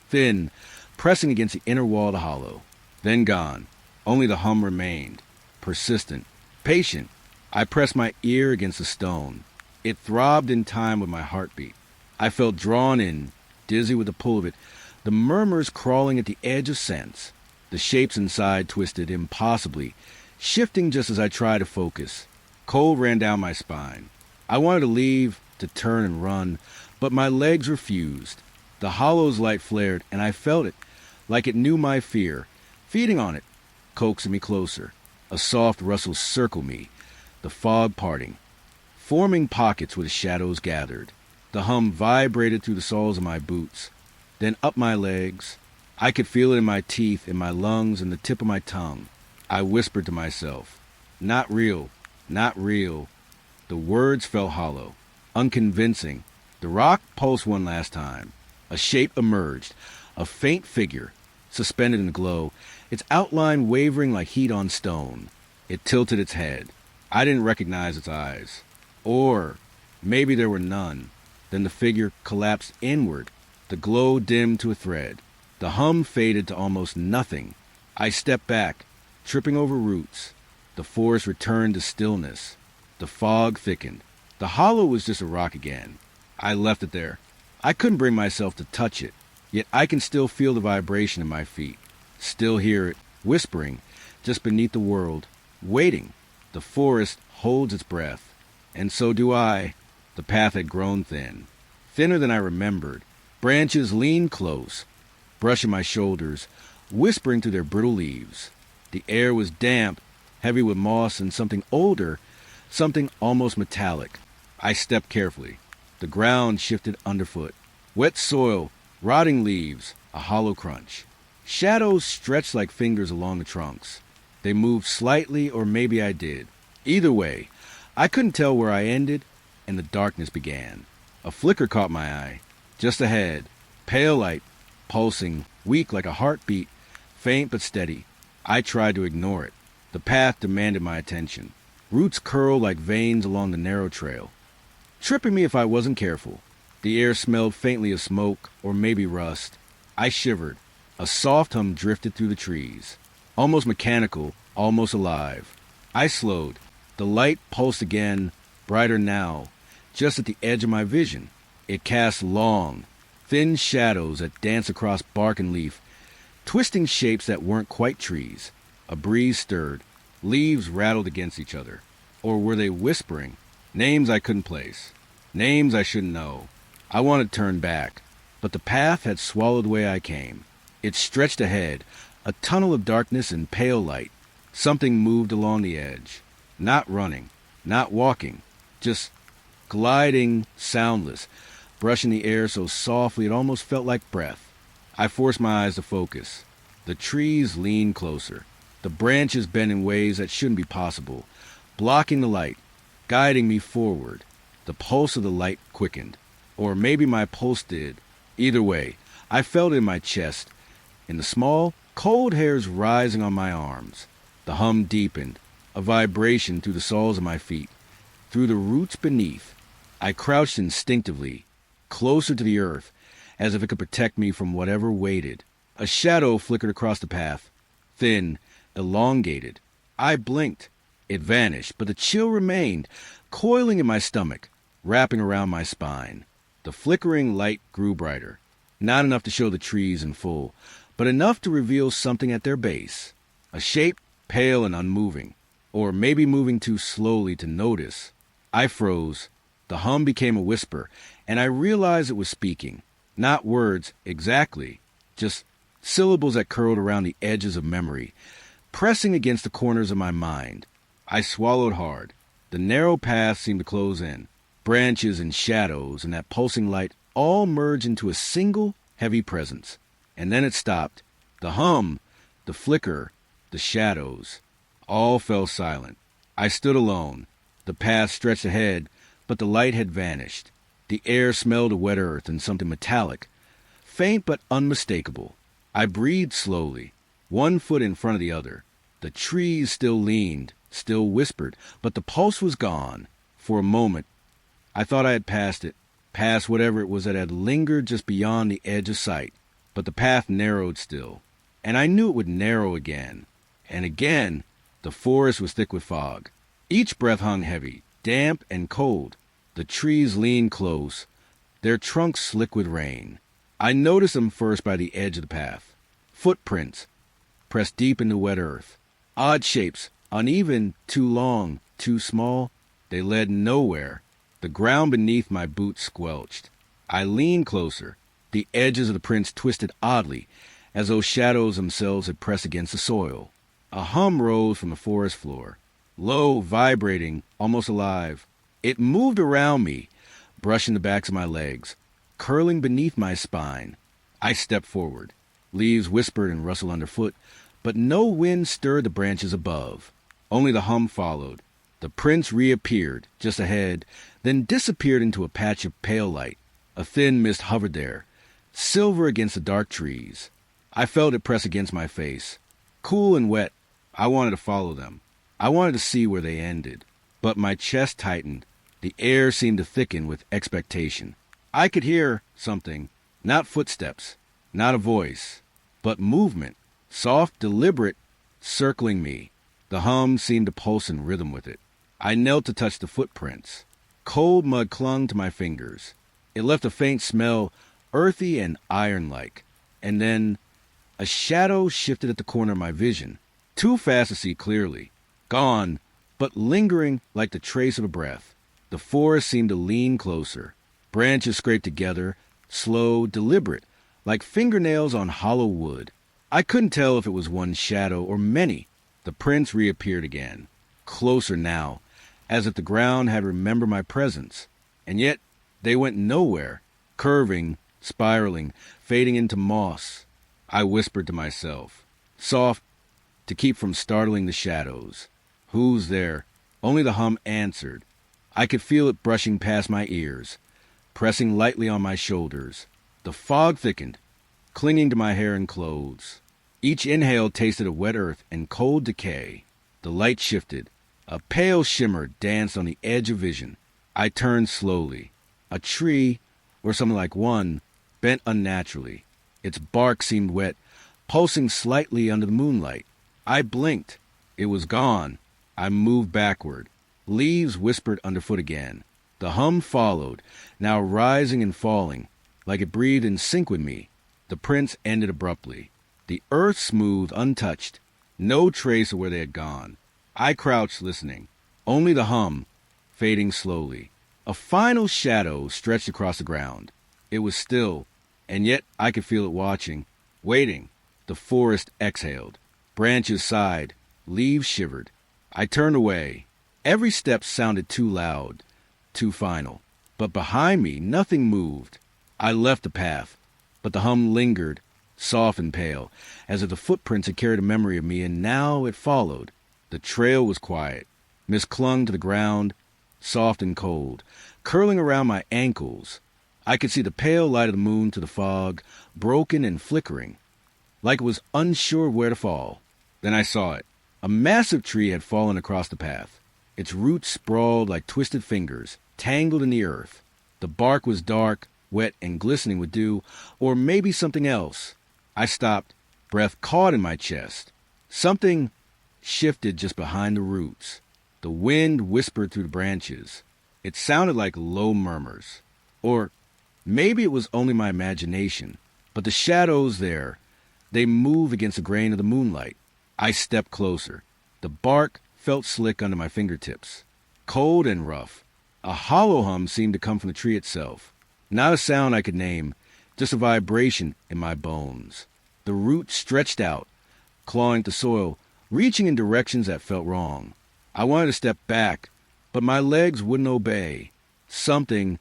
thin, pressing against the inner wall of the hollow. Then gone. Only the hum remained. Persistent. Patient. I pressed my ear against the stone. It throbbed in time with my heartbeat. I felt drawn in, dizzy with the pull of it, the murmurs crawling at the edge of sense. The shapes inside twisted impossibly, shifting just as I tried to focus. Cold ran down my spine. I wanted to leave, to turn and run, but my legs refused. The hollow's light flared, and I felt it, like it knew my fear, feeding on it, coaxing me closer. A soft rustle circled me, the fog parting, forming pockets where the shadows gathered. The hum vibrated through the soles of my boots, then up my legs. I could feel it in my teeth, in my lungs, and the tip of my tongue. I whispered to myself, "Not real, not real." The words felt hollow, unconvincing. The rock pulsed one last time. A shape emerged, a faint figure, suspended in the glow, its outline wavering like heat on stone. It tilted its head. I didn't recognize its eyes. Or maybe there were none. Then the figure collapsed inward. The glow dimmed to a thread. The hum faded to almost nothing. I stepped back, tripping over roots. The forest returned to stillness. The fog thickened. The hollow was just a rock again. I left it there. I couldn't bring myself to touch it, yet I can still feel the vibration in my feet. Still hear it, whispering, just beneath the world, waiting. The forest holds its breath, and so do I. The path had grown thin, thinner than I remembered. Branches leaned close, brushing my shoulders, whispering through their brittle leaves. The air was damp, heavy with moss and something older, something almost metallic. I stepped carefully. The ground shifted underfoot. Wet soil, rotting leaves, a hollow crunch. Shadows stretched like fingers along the trunks. They moved slightly, or maybe I did. Either way, I couldn't tell where I ended, and the darkness began. A flicker caught my eye. Just ahead, pale light, pulsing, weak like a heartbeat, faint but steady. I tried to ignore it. The path demanded my attention. Roots curled like veins along the narrow trail, tripping me if I wasn't careful. The air smelled faintly of smoke, or maybe rust. I shivered. A soft hum drifted through the trees, almost mechanical, almost alive. I slowed. The light pulsed again, brighter now, just at the edge of my vision. It cast long, thin shadows that danced across bark and leaf, twisting shapes that weren't quite trees. A breeze stirred. Leaves rattled against each other. Or were they whispering? Names I couldn't place. Names I shouldn't know. I wanted to turn back, but the path had swallowed the way I came. It stretched ahead, a tunnel of darkness and pale light. Something moved along the edge. Not running, not walking, just gliding, soundless, brushing the air so softly it almost felt like breath. I forced my eyes to focus. The trees leaned closer. The branches bent in ways that shouldn't be possible, blocking the light, guiding me forward. The pulse of the light quickened. Or maybe my pulse did. Either way, I felt it in my chest, in the small, cold hairs rising on my arms. The hum deepened, a vibration through the soles of my feet, through the roots beneath. I crouched instinctively, closer to the earth, as if it could protect me from whatever waited. A shadow flickered across the path, thin, elongated. I blinked. It vanished, but the chill remained, coiling in my stomach, wrapping around my spine. The flickering light grew brighter, not enough to show the trees in full, but enough to reveal something at their base. A shape, pale and unmoving, or maybe moving too slowly to notice. I froze. The hum became a whisper, and I realized it was speaking. Not words, exactly, just syllables that curled around the edges of memory, pressing against the corners of my mind. I swallowed hard. The narrow path seemed to close in. Branches and shadows and that pulsing light all merged into a single, heavy presence. And then it stopped. The hum, the flicker, the shadows. All fell silent. I stood alone. The path stretched ahead, but the light had vanished. The air smelled of wet earth and something metallic, faint but unmistakable. I breathed slowly, one foot in front of the other. The trees still leaned, still whispered, but the pulse was gone. For a moment, I thought I had passed it, past whatever it was that had lingered just beyond the edge of sight. But the path narrowed still, and I knew it would narrow again. And again, the forest was thick with fog. Each breath hung heavy, damp and cold. The trees leaned close, their trunks slick with rain. I noticed them first by the edge of the path. Footprints, pressed deep into wet earth. Odd shapes, uneven, too long, too small. They led nowhere. The ground beneath my boots squelched. I leaned closer. The edges of the prints twisted oddly, as though shadows themselves had pressed against the soil. A hum rose from the forest floor, low, vibrating, almost alive. It moved around me, brushing the backs of my legs, curling beneath my spine. I stepped forward. Leaves whispered and rustled underfoot, but no wind stirred the branches above. Only the hum followed. The prints reappeared just ahead, then disappeared into a patch of pale light. A thin mist hovered there, silver against the dark trees. I felt it press against my face. Cool and wet, I wanted to follow them. I wanted to see where they ended. But my chest tightened. The air seemed to thicken with expectation. I could hear something, not footsteps, not a voice, but movement, soft, deliberate, circling me. The hum seemed to pulse in rhythm with it. I knelt to touch the footprints. Cold mud clung to my fingers. It left a faint smell, earthy and iron-like. And then a shadow shifted at the corner of my vision, too fast to see clearly. Gone, but lingering like the trace of a breath. The forest seemed to lean closer. Branches scraped together, slow, deliberate, like fingernails on hollow wood. I couldn't tell if it was one shadow or many. The prints reappeared again, closer now, as if the ground had remembered my presence. And yet they went nowhere, curving, spiraling, fading into moss. I whispered to myself, soft, to keep from startling the shadows. Who's there? Only the hum answered. I could feel it brushing past my ears, pressing lightly on my shoulders. The fog thickened, clinging to my hair and clothes. Each inhale tasted of wet earth and cold decay. The light shifted. A pale shimmer danced on the edge of vision. I turned slowly. A tree, or something like one, bent unnaturally. Its bark seemed wet, pulsing slightly under the moonlight. I blinked. It was gone. I moved backward. Leaves whispered underfoot again. The hum followed, now rising and falling, like it breathed in sync with me. The prints ended abruptly. The earth smooth, untouched. No trace of where they had gone. I crouched listening. Only the hum, fading slowly. A final shadow stretched across the ground. It was still, and yet I could feel it watching, waiting. The forest exhaled. Branches sighed. Leaves shivered. I turned away. Every step sounded too loud, too final. But behind me, nothing moved. I left the path, but the hum lingered, soft and pale, as if the footprints had carried a memory of me, and now it followed. The trail was quiet. Mist clung to the ground, soft and cold, curling around my ankles. I could see the pale light of the moon to the fog, broken and flickering, like it was unsure where to fall. Then I saw it. A massive tree had fallen across the path. Its roots sprawled like twisted fingers, tangled in the earth. The bark was dark, wet, and glistening with dew, or maybe something else. I stopped, breath caught in my chest. Something shifted just behind the roots. The wind whispered through the branches. It sounded like low murmurs. Or maybe it was only my imagination. But the shadows there, they moved against the grain of the moonlight. I stepped closer. The bark felt slick under my fingertips, cold and rough. A hollow hum seemed to come from the tree itself. Not a sound I could name, just a vibration in my bones. The roots stretched out, clawing the soil, reaching in directions that felt wrong. I wanted to step back, but my legs wouldn't obey. Something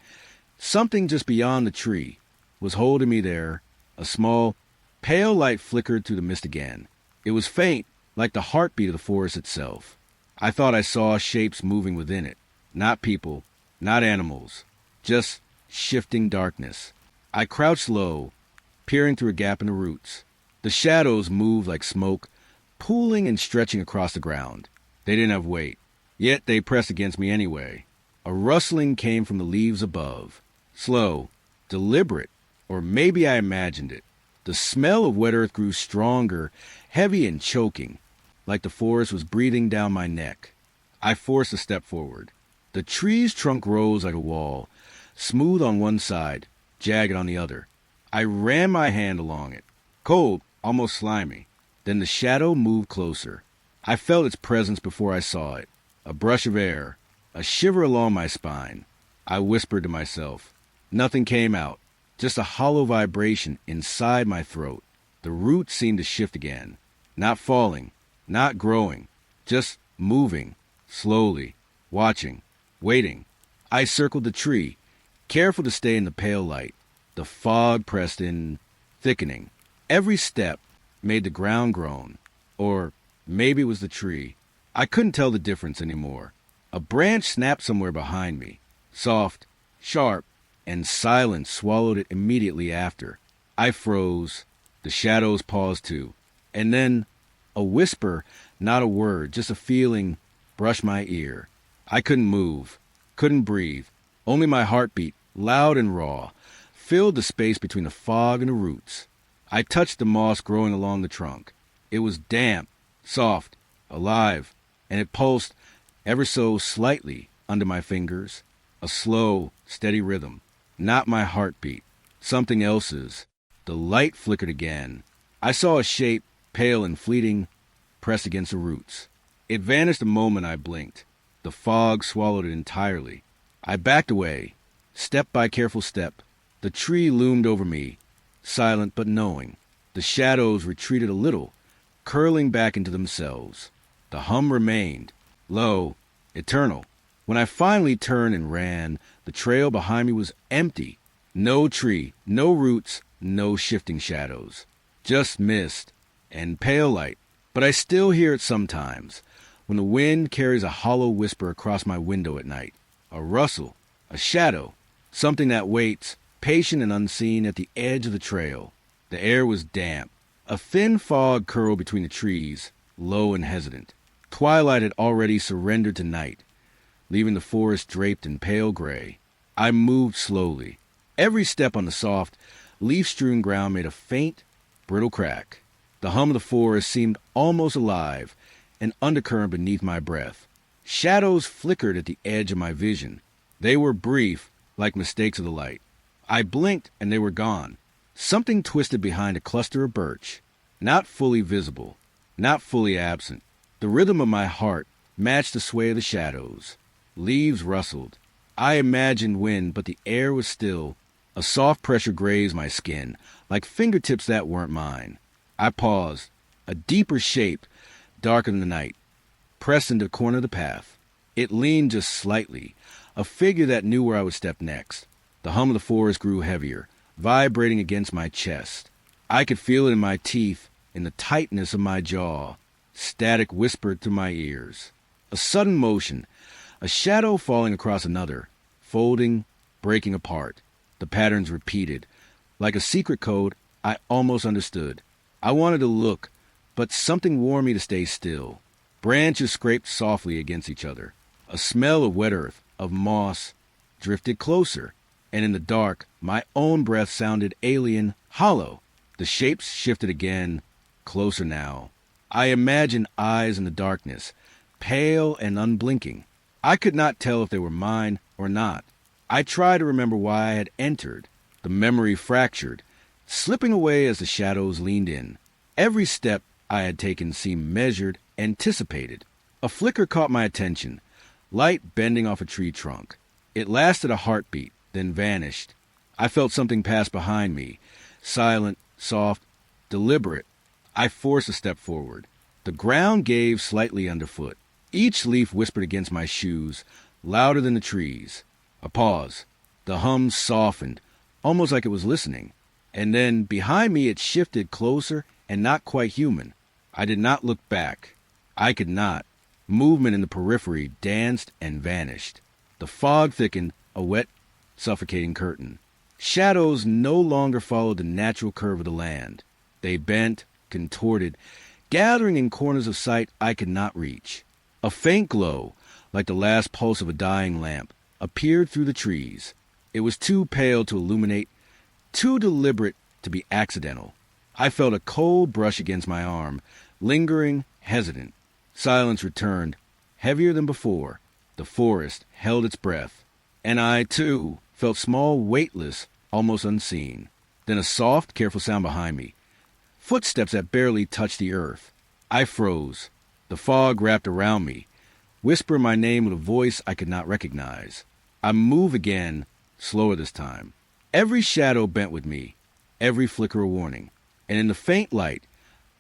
just beyond the tree, was holding me there. A small, pale light flickered through the mist again. It was faint, like the heartbeat of the forest itself. I thought I saw shapes moving within it. Not people, not animals, just shifting darkness. I crouched low, peering through a gap in the roots. The shadows moved like smoke, pooling and stretching across the ground. They didn't have weight, yet they pressed against me anyway. A rustling came from the leaves above. Slow, deliberate, or maybe I imagined it. The smell of wet earth grew stronger, heavy and choking, like the forest was breathing down my neck. I forced a step forward. The tree's trunk rose like a wall, smooth on one side, jagged on the other. I ran my hand along it, cold, almost slimy. Then the shadow moved closer. I felt its presence before I saw it. A brush of air, a shiver along my spine. I whispered to myself. Nothing came out, just a hollow vibration inside my throat. The roots seemed to shift again, not falling, not growing, just moving, slowly, watching, waiting. I circled the tree, careful to stay in the pale light. The fog pressed in, thickening. Every step made the ground groan, or maybe it was the tree. I couldn't tell the difference anymore. A branch snapped somewhere behind me, soft, sharp, and silence swallowed it immediately after. I froze. The shadows paused too. And then a whisper, not a word, just a feeling, brushed my ear. I couldn't move, couldn't breathe. Only my heartbeat, loud and raw, filled the space between the fog and the roots. I touched the moss growing along the trunk. It was damp, soft, alive, and it pulsed ever so slightly under my fingers. A slow, steady rhythm. Not my heartbeat. Something else's. The light flickered again. I saw a shape, pale and fleeting, pressed against the roots. It vanished the moment I blinked. The fog swallowed it entirely. I backed away, step by careful step. The tree loomed over me, silent but knowing. The shadows retreated a little, curling back into themselves. The hum remained, low, eternal. When I finally turned and ran, the trail behind me was empty. No tree, no roots, no shifting shadows. Just mist and pale light. But I still hear it sometimes, when the wind carries a hollow whisper across my window at night. A rustle, a shadow, something that waits, patient and unseen, at the edge of the trail. The air was damp. A thin fog curled between the trees, low and hesitant. Twilight had already surrendered to night, leaving the forest draped in pale gray. I moved slowly. Every step on the soft, leaf-strewn ground made a faint, brittle crack. The hum of the forest seemed almost alive, an undercurrent beneath my breath. Shadows flickered at the edge of my vision. They were brief, like mistakes of the light. I blinked and they were gone. Something twisted behind a cluster of birch, not fully visible, not fully absent. The rhythm of my heart matched the sway of the shadows. Leaves rustled. I imagined wind, but the air was still. A soft pressure grazed my skin, like fingertips that weren't mine. I paused. A deeper shape, darker than the night, pressed into the corner of the path. It leaned just slightly, a figure that knew where I would step next. The hum of the forest grew heavier, vibrating against my chest. I could feel it in my teeth, in the tightness of my jaw. Static whispered through my ears. A sudden motion, a shadow falling across another, folding, breaking apart. The patterns repeated. Like a secret code, I almost understood. I wanted to look, but something warned me to stay still. Branches scraped softly against each other. A smell of wet earth, of moss, drifted closer, and in the dark, my own breath sounded alien, hollow. The shapes shifted again, closer now. I imagined eyes in the darkness, pale and unblinking. I could not tell if they were mine or not. I tried to remember why I had entered. The memory fractured, slipping away as the shadows leaned in. Every step I had taken seemed measured, anticipated. A flicker caught my attention, light bending off a tree trunk. It lasted a heartbeat, then vanished. I felt something pass behind me, silent, soft, deliberate. I forced a step forward. The ground gave slightly underfoot. Each leaf whispered against my shoes, louder than the trees. A pause. The hum softened, almost like it was listening. And then, behind me, it shifted closer and not quite human. I did not look back. I could not. Movement in the periphery danced and vanished. The fog thickened, a wet, suffocating curtain. Shadows no longer followed the natural curve of the land. They bent, contorted, gathering in corners of sight I could not reach. A faint glow, like the last pulse of a dying lamp, appeared through the trees. It was too pale to illuminate, too deliberate to be accidental. I felt a cold brush against my arm, lingering, hesitant. Silence returned, heavier than before. The forest held its breath. And I, too, felt small, weightless, almost unseen. Then a soft, careful sound behind me. Footsteps that barely touched the earth. I froze. The fog wrapped around me, whispering my name with a voice I could not recognize. I moved again, slower this time. Every shadow bent with me, every flicker a warning. And in the faint light,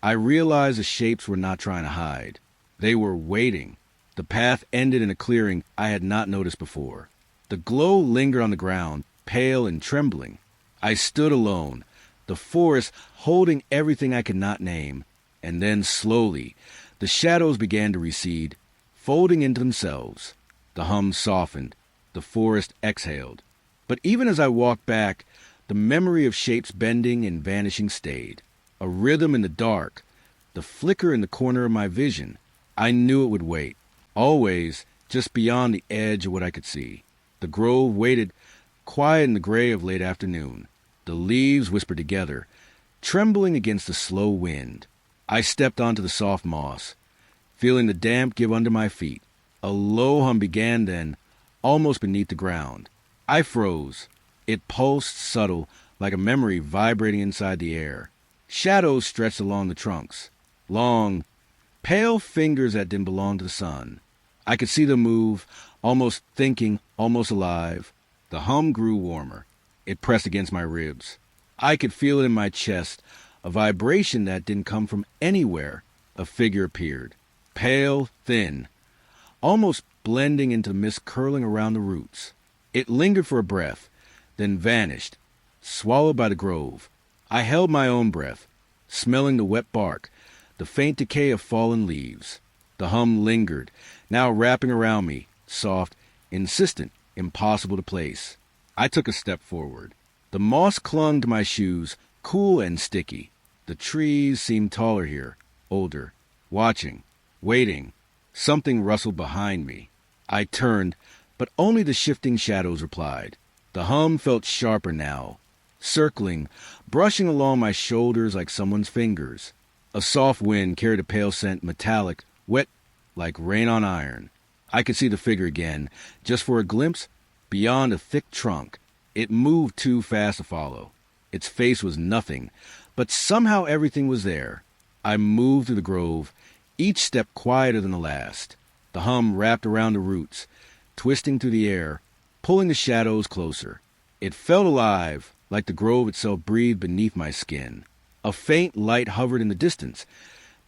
I realized the shapes were not trying to hide. They were waiting. The path ended in a clearing I had not noticed before. The glow lingered on the ground, pale and trembling. I stood alone, the forest holding everything I could not name. And then slowly, the shadows began to recede, folding into themselves. The hum softened. The forest exhaled. But even as I walked back, the memory of shapes bending and vanishing stayed. A rhythm in the dark, the flicker in the corner of my vision. I knew it would wait, always just beyond the edge of what I could see. The grove waited, quiet in the gray of late afternoon. The leaves whispered together, trembling against the slow wind. I stepped onto the soft moss, feeling the damp give under my feet. A low hum began then, almost beneath the ground. I froze. It pulsed subtle, like a memory vibrating inside the air. Shadows stretched along the trunks. Long, pale fingers that didn't belong to the sun. I could see them move, almost thinking, almost alive. The hum grew warmer. It pressed against my ribs. I could feel it in my chest, a vibration that didn't come from anywhere. A figure appeared, pale, thin, almost blending into the mist curling around the roots. It lingered for a breath, then vanished, swallowed by the grove. I held my own breath, smelling the wet bark, the faint decay of fallen leaves. The hum lingered, now wrapping around me, soft, insistent, impossible to place. I took a step forward. The moss clung to my shoes, cool and sticky. The trees seemed taller here, older, watching, waiting. Something rustled behind me. I turned, but only the shifting shadows replied. The hum felt sharper now, circling, brushing along my shoulders like someone's fingers. A soft wind carried a pale scent, metallic, wet like rain on iron. I could see the figure again, just for a glimpse, beyond a thick trunk. It moved too fast to follow. Its face was nothing, but somehow everything was there. I moved through the grove, each step quieter than the last. The hum wrapped around the roots, twisting through the air, pulling the shadows closer. It felt alive, like the grove itself breathed beneath my skin. A faint light hovered in the distance,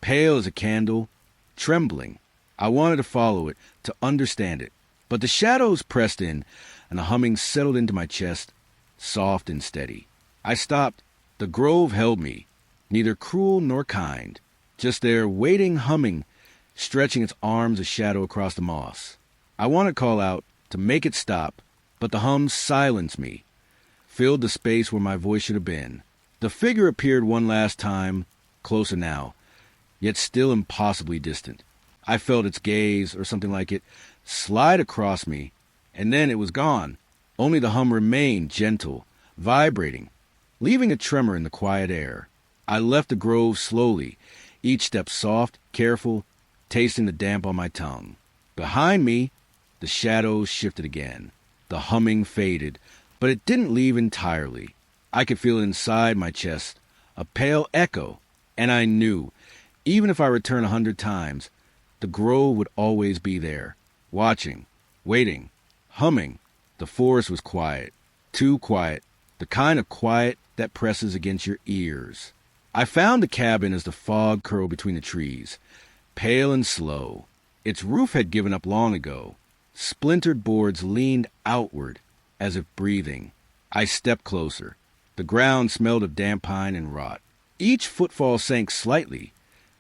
pale as a candle, trembling. I wanted to follow it, to understand it. But the shadows pressed in, and the humming settled into my chest, soft and steady. I stopped. The grove held me, neither cruel nor kind, just there, waiting, humming, stretching its arms of shadow across the moss. I wanted to call out, to make it stop, but the hum silenced me, filled the space where my voice should have been. The figure appeared one last time, closer now, yet still impossibly distant. I felt its gaze, or something like it, slide across me, and then it was gone. Only the hum remained, gentle, vibrating, leaving a tremor in the quiet air. I left the grove slowly, each step soft, careful, tasting the damp on my tongue. Behind me, the shadows shifted again. The humming faded, but it didn't leave entirely. I could feel it inside my chest, a pale echo, and I knew, even if I returned 100 times, the grove would always be there, watching, waiting, humming. The forest was quiet, too quiet, the kind of quiet that presses against your ears. I found the cabin as the fog curled between the trees, pale and slow. Its roof had given up long ago. Splintered boards leaned outward, as if breathing. I stepped closer. The ground smelled of damp pine and rot. Each footfall sank slightly,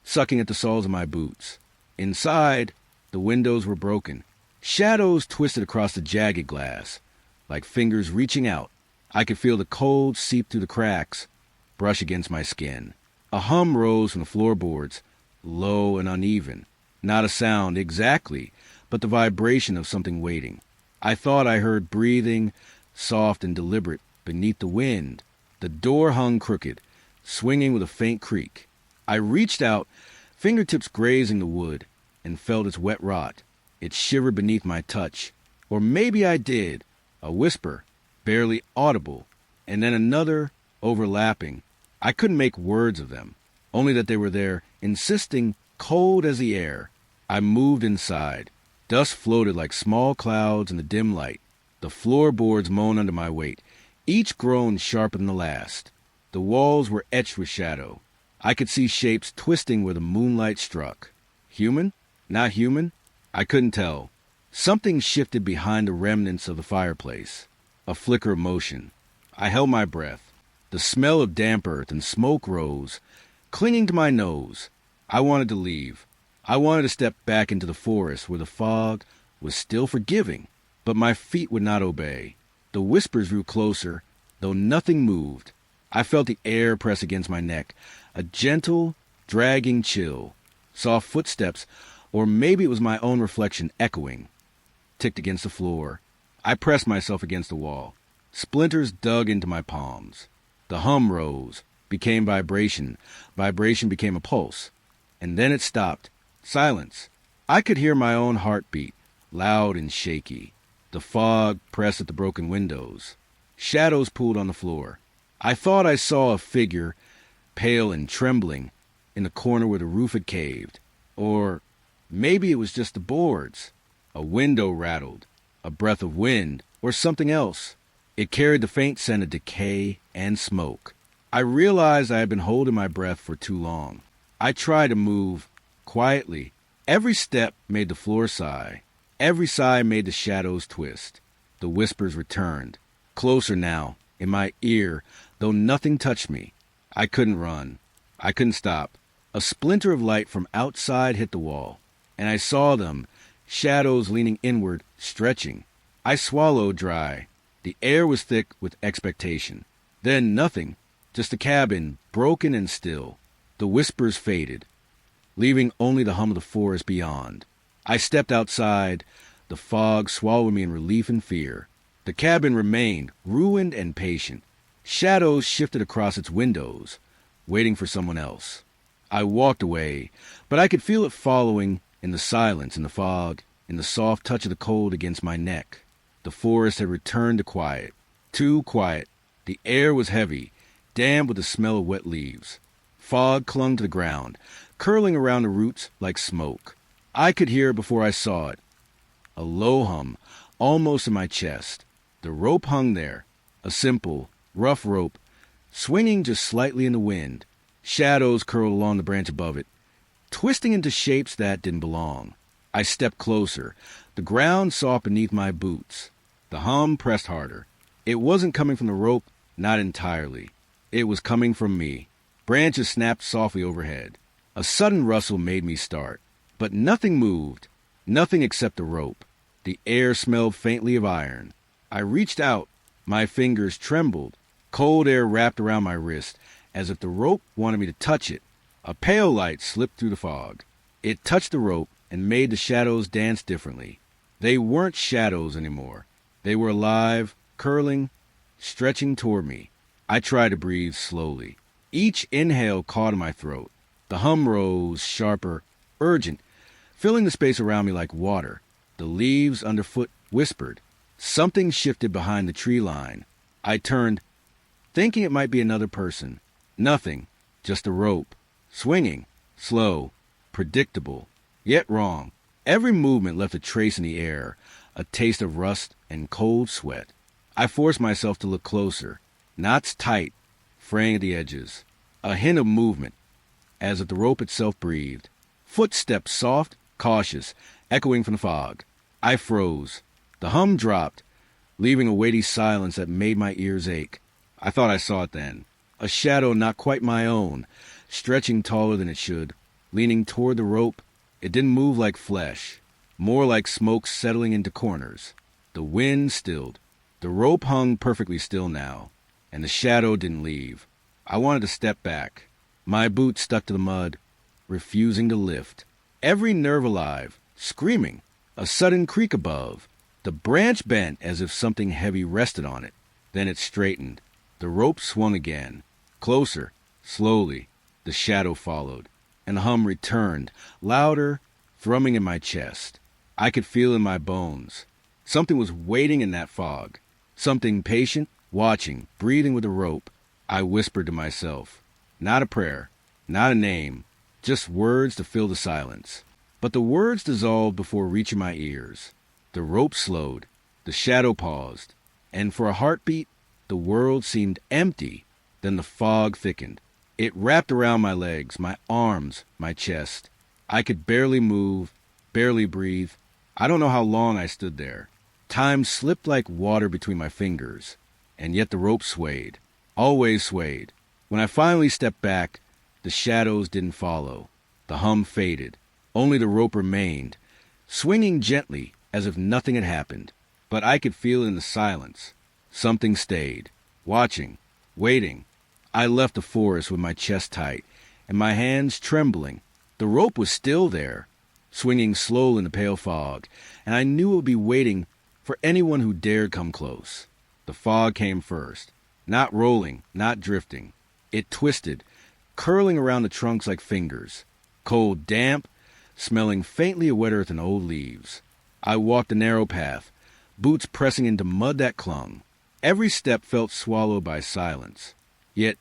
sucking at the soles of my boots. Inside, the windows were broken. Shadows twisted across the jagged glass, like fingers reaching out. I could feel the cold seep through the cracks, brush against my skin. A hum rose from the floorboards, low and uneven. Not a sound exactly, but the vibration of something waiting. I thought I heard breathing, soft and deliberate, beneath the wind. The door hung crooked, swinging with a faint creak. I reached out, fingertips grazing the wood, and felt its wet rot. It shivered beneath my touch. Or maybe I did. A whisper, barely audible, and then another, overlapping. I couldn't make words of them, only that they were there, insisting, cold as the air. I moved inside. Dust floated like small clouds in the dim light. The floorboards moaned under my weight, each groan sharper than the last. The walls were etched with shadow. I could see shapes twisting where the moonlight struck. Human? Not human? I couldn't tell. Something shifted behind the remnants of the fireplace. A flicker of motion. I held my breath. The smell of damp earth and smoke rose, clinging to my nose. I wanted to leave. I wanted to step back into the forest where the fog was still forgiving, but my feet would not obey. The whispers drew closer, though nothing moved. I felt the air press against my neck, a gentle, dragging chill. Soft footsteps, or maybe it was my own reflection echoing, ticked against the floor. I pressed myself against the wall. Splinters dug into my palms. The hum rose, became vibration. Vibration became a pulse. And then it stopped. Silence. I could hear my own heartbeat, loud and shaky. The fog pressed at the broken windows. Shadows pooled on the floor. I thought I saw a figure, pale and trembling, in the corner where the roof had caved. Or maybe it was just the boards. A window rattled, a breath of wind, or something else. It carried the faint scent of decay and smoke. I realized I had been holding my breath for too long. I tried to move, quietly. Every step made the floor sigh. Every sigh made the shadows twist. The whispers returned, closer now, in my ear, though nothing touched me. I couldn't run. I couldn't stop. A splinter of light from outside hit the wall, and I saw them, shadows leaning inward, stretching. I swallowed dry. The air was thick with expectation. Then nothing, just the cabin, broken and still. The whispers faded, leaving only the hum of the forest beyond. I stepped outside. The fog swallowed me in relief and fear. The cabin remained, ruined and patient. Shadows shifted across its windows, waiting for someone else. I walked away, but I could feel it following in the silence, in the fog, in the soft touch of the cold against my neck. The forest had returned to quiet. Too quiet. The air was heavy, damp with the smell of wet leaves. Fog clung to the ground, curling around the roots like smoke. I could hear it before I saw it. A low hum, almost in my chest. The rope hung there, a simple, rough rope, swinging just slightly in the wind. Shadows curled along the branch above it, twisting into shapes that didn't belong. I stepped closer. The ground soft beneath my boots. The hum pressed harder. It wasn't coming from the rope, not entirely. It was coming from me. Branches snapped softly overhead. A sudden rustle made me start. But nothing moved. Nothing except the rope. The air smelled faintly of iron. I reached out. My fingers trembled. Cold air wrapped around my wrist, as if the rope wanted me to touch it. A pale light slipped through the fog. It touched the rope and made the shadows dance differently. They weren't shadows anymore. They were alive, curling, stretching toward me. I tried to breathe slowly. Each inhale caught in my throat. The hum rose, sharper, urgent, filling the space around me like water. The leaves underfoot whispered. Something shifted behind the tree line. I turned, thinking it might be another person. Nothing, just a rope, swinging, slow, predictable, yet wrong. Every movement left a trace in the air, a taste of rust and cold sweat. I forced myself to look closer. Knots tight, fraying at the edges. A hint of movement, as if the rope itself breathed. Footsteps soft, cautious, echoing from the fog. I froze. The hum dropped, leaving a weighty silence that made my ears ache. I thought I saw it then. A shadow not quite my own, stretching taller than it should, leaning toward the rope. It didn't move like flesh, more like smoke settling into corners. The wind stilled. The rope hung perfectly still now, and the shadow didn't leave. I wanted to step back. My boot stuck to the mud, refusing to lift. Every nerve alive, screaming. A sudden creak above. The branch bent as if something heavy rested on it. Then it straightened. The rope swung again. Closer, slowly. The shadow followed, and the hum returned, louder, thrumming in my chest. I could feel in my bones. Something was waiting in that fog. Something patient, watching, breathing with the rope. I whispered to myself. Not a prayer, not a name, just words to fill the silence. But the words dissolved before reaching my ears. The rope slowed, the shadow paused, and for a heartbeat, the world seemed empty. Then the fog thickened. It wrapped around my legs, my arms, my chest. I could barely move, barely breathe. I don't know how long I stood there. Time slipped like water between my fingers, and yet the rope swayed, always swayed. When I finally stepped back, the shadows didn't follow. The hum faded. Only the rope remained, swinging gently as if nothing had happened. But I could feel in the silence. Something stayed, watching, waiting. I left the forest with my chest tight and my hands trembling. The rope was still there, swinging slow in the pale fog, and I knew it would be waiting for anyone who dared come close. The fog came first, not rolling, not drifting. It twisted, curling around the trunks like fingers, cold, damp, smelling faintly of wet earth and old leaves. I walked the narrow path, boots pressing into mud that clung. Every step felt swallowed by silence. Yet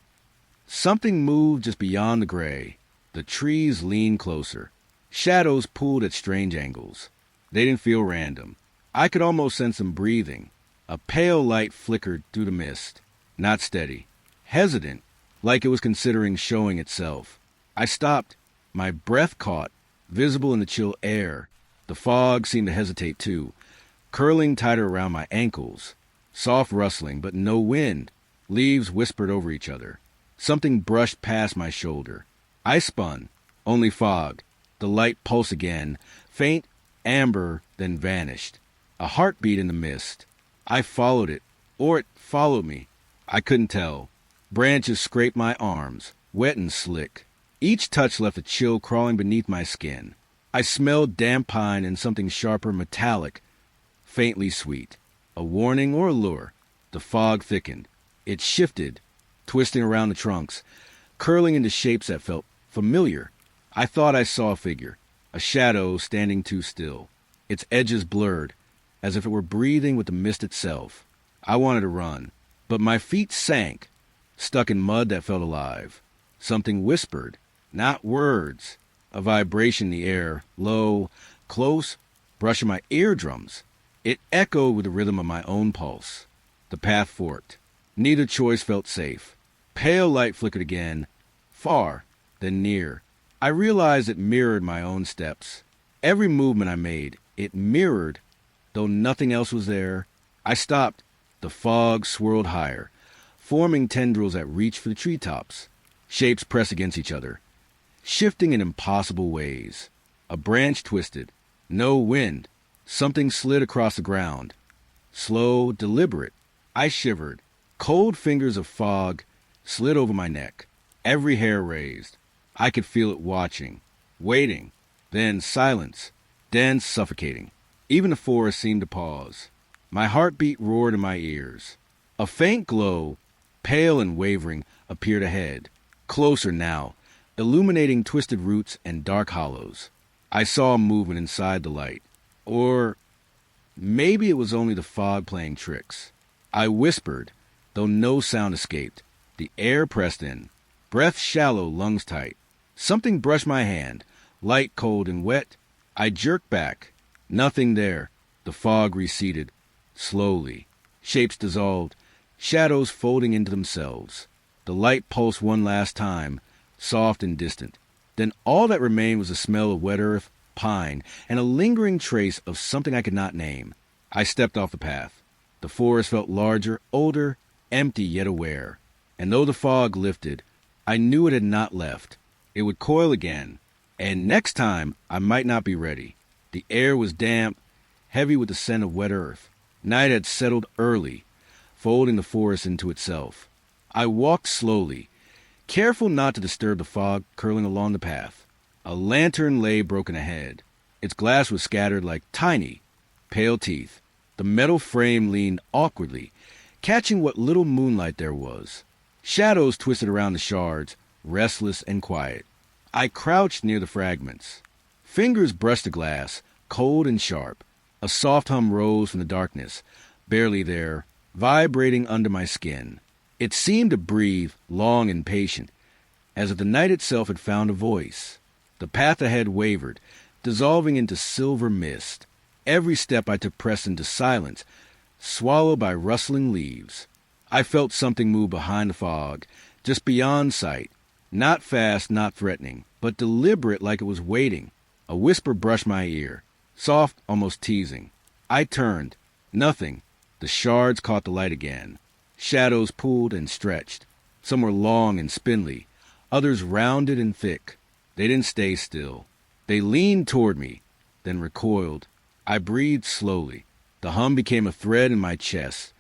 something moved just beyond the gray. The trees leaned closer. Shadows pulled at strange angles. They didn't feel random. I could almost sense them breathing. A pale light flickered through the mist, not steady, hesitant, like it was considering showing itself. I stopped, my breath caught, visible in the chill air. The fog seemed to hesitate too, curling tighter around my ankles. Soft rustling, but no wind. Leaves whispered over each other. Something brushed past my shoulder. I spun. Only fog. The light pulsed again, faint, amber, then vanished. A heartbeat in the mist. I followed it, or it followed me. I couldn't tell. Branches scraped my arms, wet and slick. Each touch left a chill crawling beneath my skin. I smelled damp pine and something sharper, metallic, faintly sweet. A warning or a lure. The fog thickened. It shifted, twisting around the trunks, curling into shapes that felt familiar. I thought I saw a figure, a shadow standing too still, its edges blurred, as if it were breathing with the mist itself. I wanted to run, but my feet sank, stuck in mud that felt alive. Something whispered, not words, a vibration in the air, low, close, brushing my eardrums. It echoed with the rhythm of my own pulse. The path forked. Neither choice felt safe. Pale light flickered again, far, then near. I realized it mirrored my own steps. Every movement I made, it mirrored, though nothing else was there. I stopped. The fog swirled higher, forming tendrils that reached for the treetops. Shapes pressed against each other, shifting in impossible ways. A branch twisted. No wind. Something slid across the ground. Slow, deliberate. I shivered. Cold fingers of fog slid over my neck, every hair raised. I could feel it watching, waiting, then silence, dense, suffocating. Even the forest seemed to pause. My heartbeat roared in my ears. A faint glow, pale and wavering, appeared ahead, closer now, illuminating twisted roots and dark hollows. I saw movement inside the light. Or maybe it was only the fog playing tricks. I whispered, though no sound escaped. The air pressed in, breath shallow, lungs tight. Something brushed my hand, light, cold, and wet. I jerked back. Nothing there. The fog receded, slowly. Shapes dissolved, shadows folding into themselves. The light pulsed one last time, soft and distant. Then all that remained was the smell of wet earth, pine, and a lingering trace of something I could not name. I stepped off the path. The forest felt larger, older, empty yet aware. And though the fog lifted, I knew it had not left. It would coil again, And next time, I might not be ready. The air was damp, heavy with the scent of wet earth. Night had settled early, folding the forest into itself. I walked slowly, careful not to disturb the fog curling along the path. A lantern lay broken ahead. Its glass was scattered like tiny, pale teeth. The metal frame leaned awkwardly, catching what little moonlight there was. Shadows twisted around the shards, restless and quiet. I crouched near the fragments. Fingers brushed the glass, cold and sharp. A soft hum rose from the darkness, barely there, vibrating under my skin. It seemed to breathe, long and patient, as if the night itself had found a voice. The path ahead wavered, dissolving into silver mist. Every step I took pressed into silence, swallowed by rustling leaves. I felt something move behind the fog, just beyond sight. Not fast, not threatening, but deliberate like it was waiting. A whisper brushed my ear, soft, almost teasing. I turned. Nothing. The shards caught the light again. Shadows pulled and stretched. Some were long and spindly, others rounded and thick. They didn't stay still. They leaned toward me, then recoiled. I breathed slowly. The hum became a thread in my chest,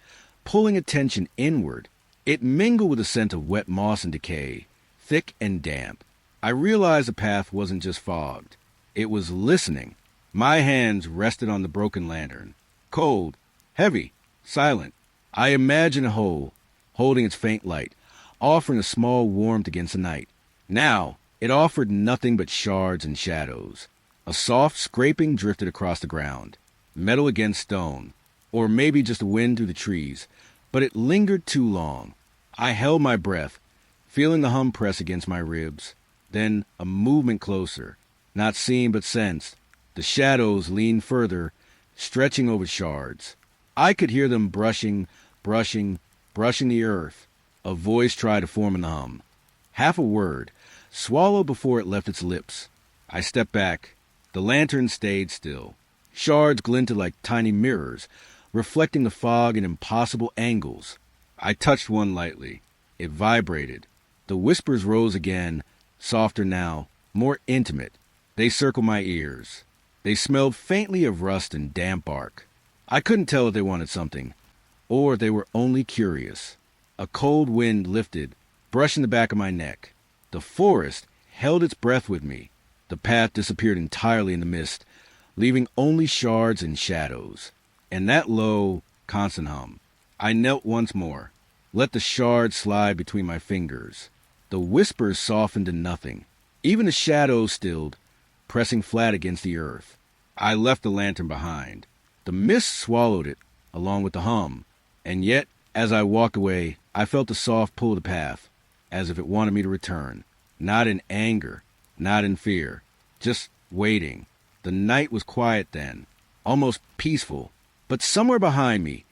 pulling attention inward. It mingled with the scent of wet moss and decay, thick and damp. I realized the path wasn't just fogged. It was listening. My hands rested on the broken lantern. Cold, heavy, silent. I imagined a hole, holding its faint light, offering a small warmth against the night. Now, it offered nothing but shards and shadows. A soft scraping drifted across the ground, metal against stone, or maybe just the wind through the trees, but it lingered too long. I held my breath, feeling the hum press against my ribs. Then a movement closer, not seen but sensed. The shadows leaned further, stretching over shards. I could hear them brushing the earth. A voice tried to form in the hum. Half a word, swallowed before it left its lips. I stepped back. The lantern stayed still. Shards glinted like tiny mirrors, reflecting the fog in impossible angles. I touched one lightly. It vibrated. The whispers rose again, softer now, more intimate. They circled my ears. They smelled faintly of rust and damp bark. I couldn't tell if they wanted something, or if they were only curious. A cold wind lifted, brushing the back of my neck. The forest held its breath with me. The path disappeared entirely in the mist, leaving only shards and shadows, and that low, constant hum. I knelt once more, let the shards slide between my fingers. The whispers softened to nothing. Even the shadows stilled, pressing flat against the earth. I left the lantern behind. The mist swallowed it, along with the hum, and yet, as I walked away, I felt the soft pull of the path, as if it wanted me to return. Not in anger, not in fear, just waiting. The night was quiet then, almost peaceful, but somewhere behind me,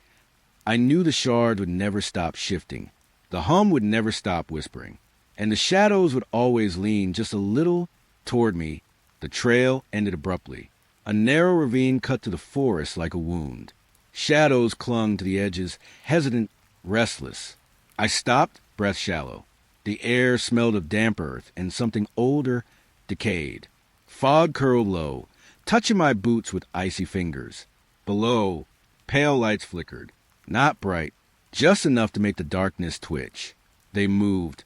I knew the shards would never stop shifting. The hum would never stop whispering, and the shadows would always lean just a little toward me. The trail ended abruptly. A narrow ravine cut to the forest like a wound. Shadows clung to the edges, hesitant, restless. I stopped, breath shallow. The air smelled of damp earth and something older, decayed. Fog curled low, touching my boots with icy fingers. Below, pale lights flickered. Not bright, just enough to make the darkness twitch. They moved.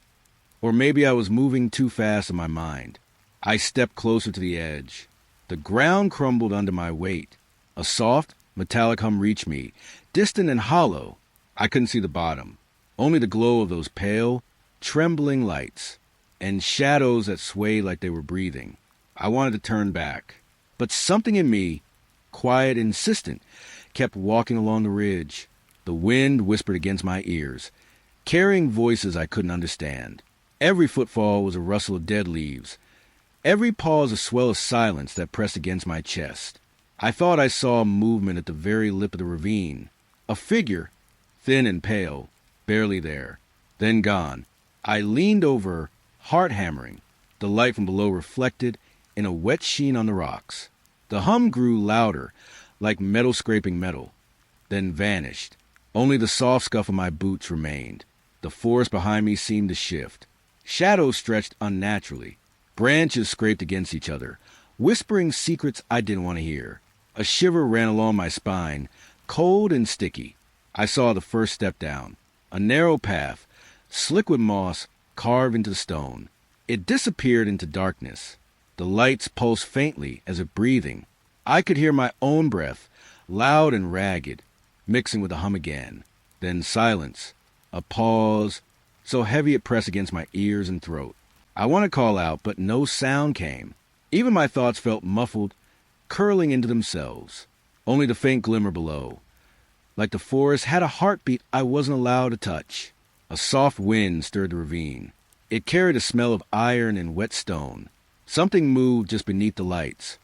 Or maybe I was moving too fast in my mind. I stepped closer to the edge. The ground crumbled under my weight. A soft, metallic hum reached me, distant and hollow. I couldn't see the bottom, only the glow of those pale, trembling lights, and shadows that swayed like they were breathing. I wanted to turn back, but something in me, quiet, insistent, kept walking along the ridge. The wind whispered against my ears, carrying voices I couldn't understand. Every footfall was a rustle of dead leaves. Every pause a swell of silence that pressed against my chest. I thought I saw a movement at the very lip of the ravine. A figure, thin and pale, barely there, then gone. I leaned over, heart hammering, the light from below reflected in a wet sheen on the rocks. The hum grew louder, like metal scraping metal, then vanished. Only the soft scuff of my boots remained. The forest behind me seemed to shift. Shadows stretched unnaturally. Branches scraped against each other, whispering secrets I didn't want to hear. A shiver ran along my spine, cold and sticky. I saw the first step down. A narrow path, slick with moss, carved into the stone. It disappeared into darkness. The lights pulsed faintly as if breathing. I could hear my own breath, loud and ragged, mixing with the hum again. Then silence. A pause, so heavy it pressed against my ears and throat. I wanted to call out, but no sound came. Even my thoughts felt muffled, curling into themselves. Only the faint glimmer below. Like the forest had a heartbeat I wasn't allowed to touch. A soft wind stirred the ravine. It carried a smell of iron and wet stone. Something moved just beneath the lights.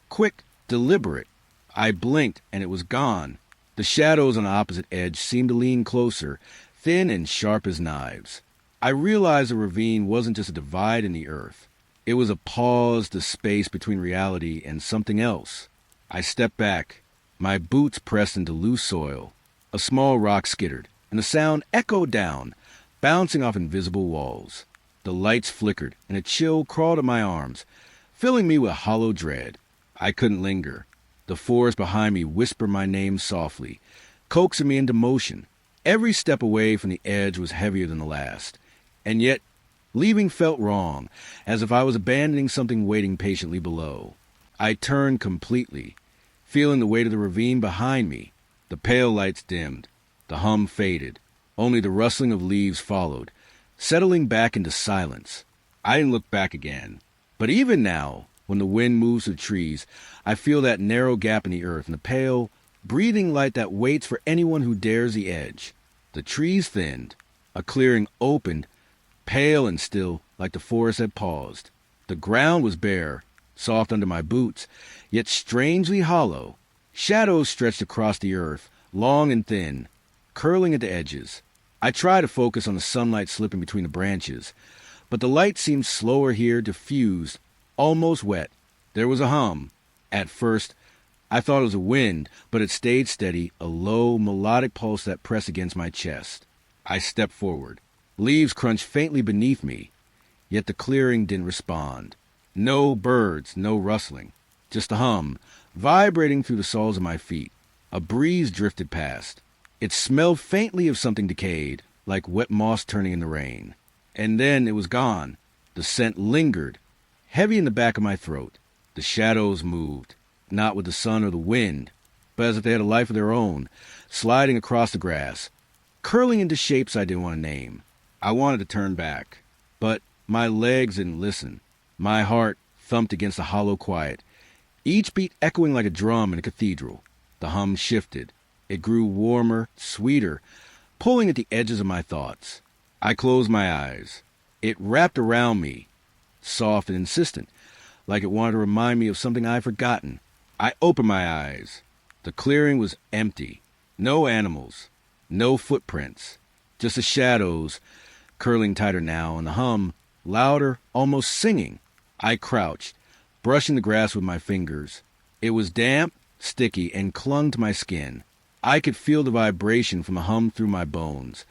Quick, deliberate. I blinked, and it was gone. The shadows on the opposite edge seemed to lean closer, thin and sharp as knives. I realized the ravine wasn't just a divide in the earth. It was a pause, the space between reality and something else. I stepped back. My boots pressed into loose soil. A small rock skittered, and the sound echoed down, bouncing off invisible walls. The lights flickered, and a chill crawled at my arms, filling me with hollow dread. I couldn't linger. The forest behind me whispered my name softly, coaxing me into motion. Every step away from the edge was heavier than the last. And yet, leaving felt wrong, as if I was abandoning something waiting patiently below. I turned completely, feeling the weight of the ravine behind me. The pale lights dimmed. The hum faded. Only the rustling of leaves followed, settling back into silence. I didn't look back again. But even now, when the wind moves through the trees, I feel that narrow gap in the earth and the pale, breathing light that waits for anyone who dares the edge. The trees thinned. A clearing opened, pale and still, like the forest had paused. The ground was bare, soft under my boots, yet strangely hollow. Shadows stretched across the earth, long and thin, curling at the edges. I tried to focus on the sunlight slipping between the branches, but the light seemed slower here, diffused, almost wet. There was a hum. At first, I thought it was a wind, but it stayed steady, a low, melodic pulse that pressed against my chest. I stepped forward. Leaves crunched faintly beneath me, yet the clearing didn't respond. No birds, no rustling, just a hum, vibrating through the soles of my feet. A breeze drifted past. It smelled faintly of something decayed, like wet moss turning in the rain. And then it was gone. The scent lingered, heavy in the back of my throat. The shadows moved, not with the sun or the wind, but as if they had a life of their own, sliding across the grass, curling into shapes I didn't want to name. I wanted to turn back, but my legs didn't listen. My heart thumped against the hollow quiet, each beat echoing like a drum in a cathedral. The hum shifted. It grew warmer, sweeter, pulling at the edges of my thoughts. I closed my eyes. It wrapped around me, soft and insistent, like it wanted to remind me of something I had forgotten. I opened my eyes. The clearing was empty. No animals, no footprints, just the shadows, curling tighter now, and the hum, louder, almost singing. I crouched, brushing the grass with my fingers. It was damp, sticky, and clung to my skin. I could feel the vibration from the hum through my bones,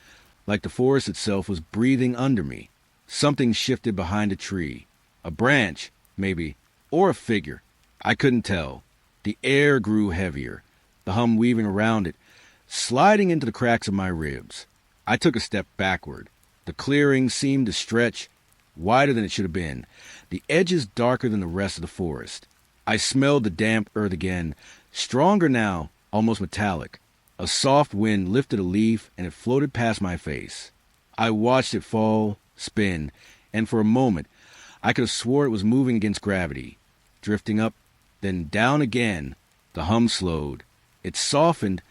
like the forest itself was breathing under me. Something shifted behind a tree. A branch, maybe, or a figure. I couldn't tell. The air grew heavier, the hum weaving around it, sliding into the cracks of my ribs. I took a step backward. The clearing seemed to stretch, wider than it should have been, the edges darker than the rest of the forest. I smelled the damp earth again, stronger now, almost metallic. A soft wind lifted a leaf, and it floated past my face. I watched it fall, spin, and for a moment, I could have swore it was moving against gravity, drifting up, then down again. The hum slowed. It softened,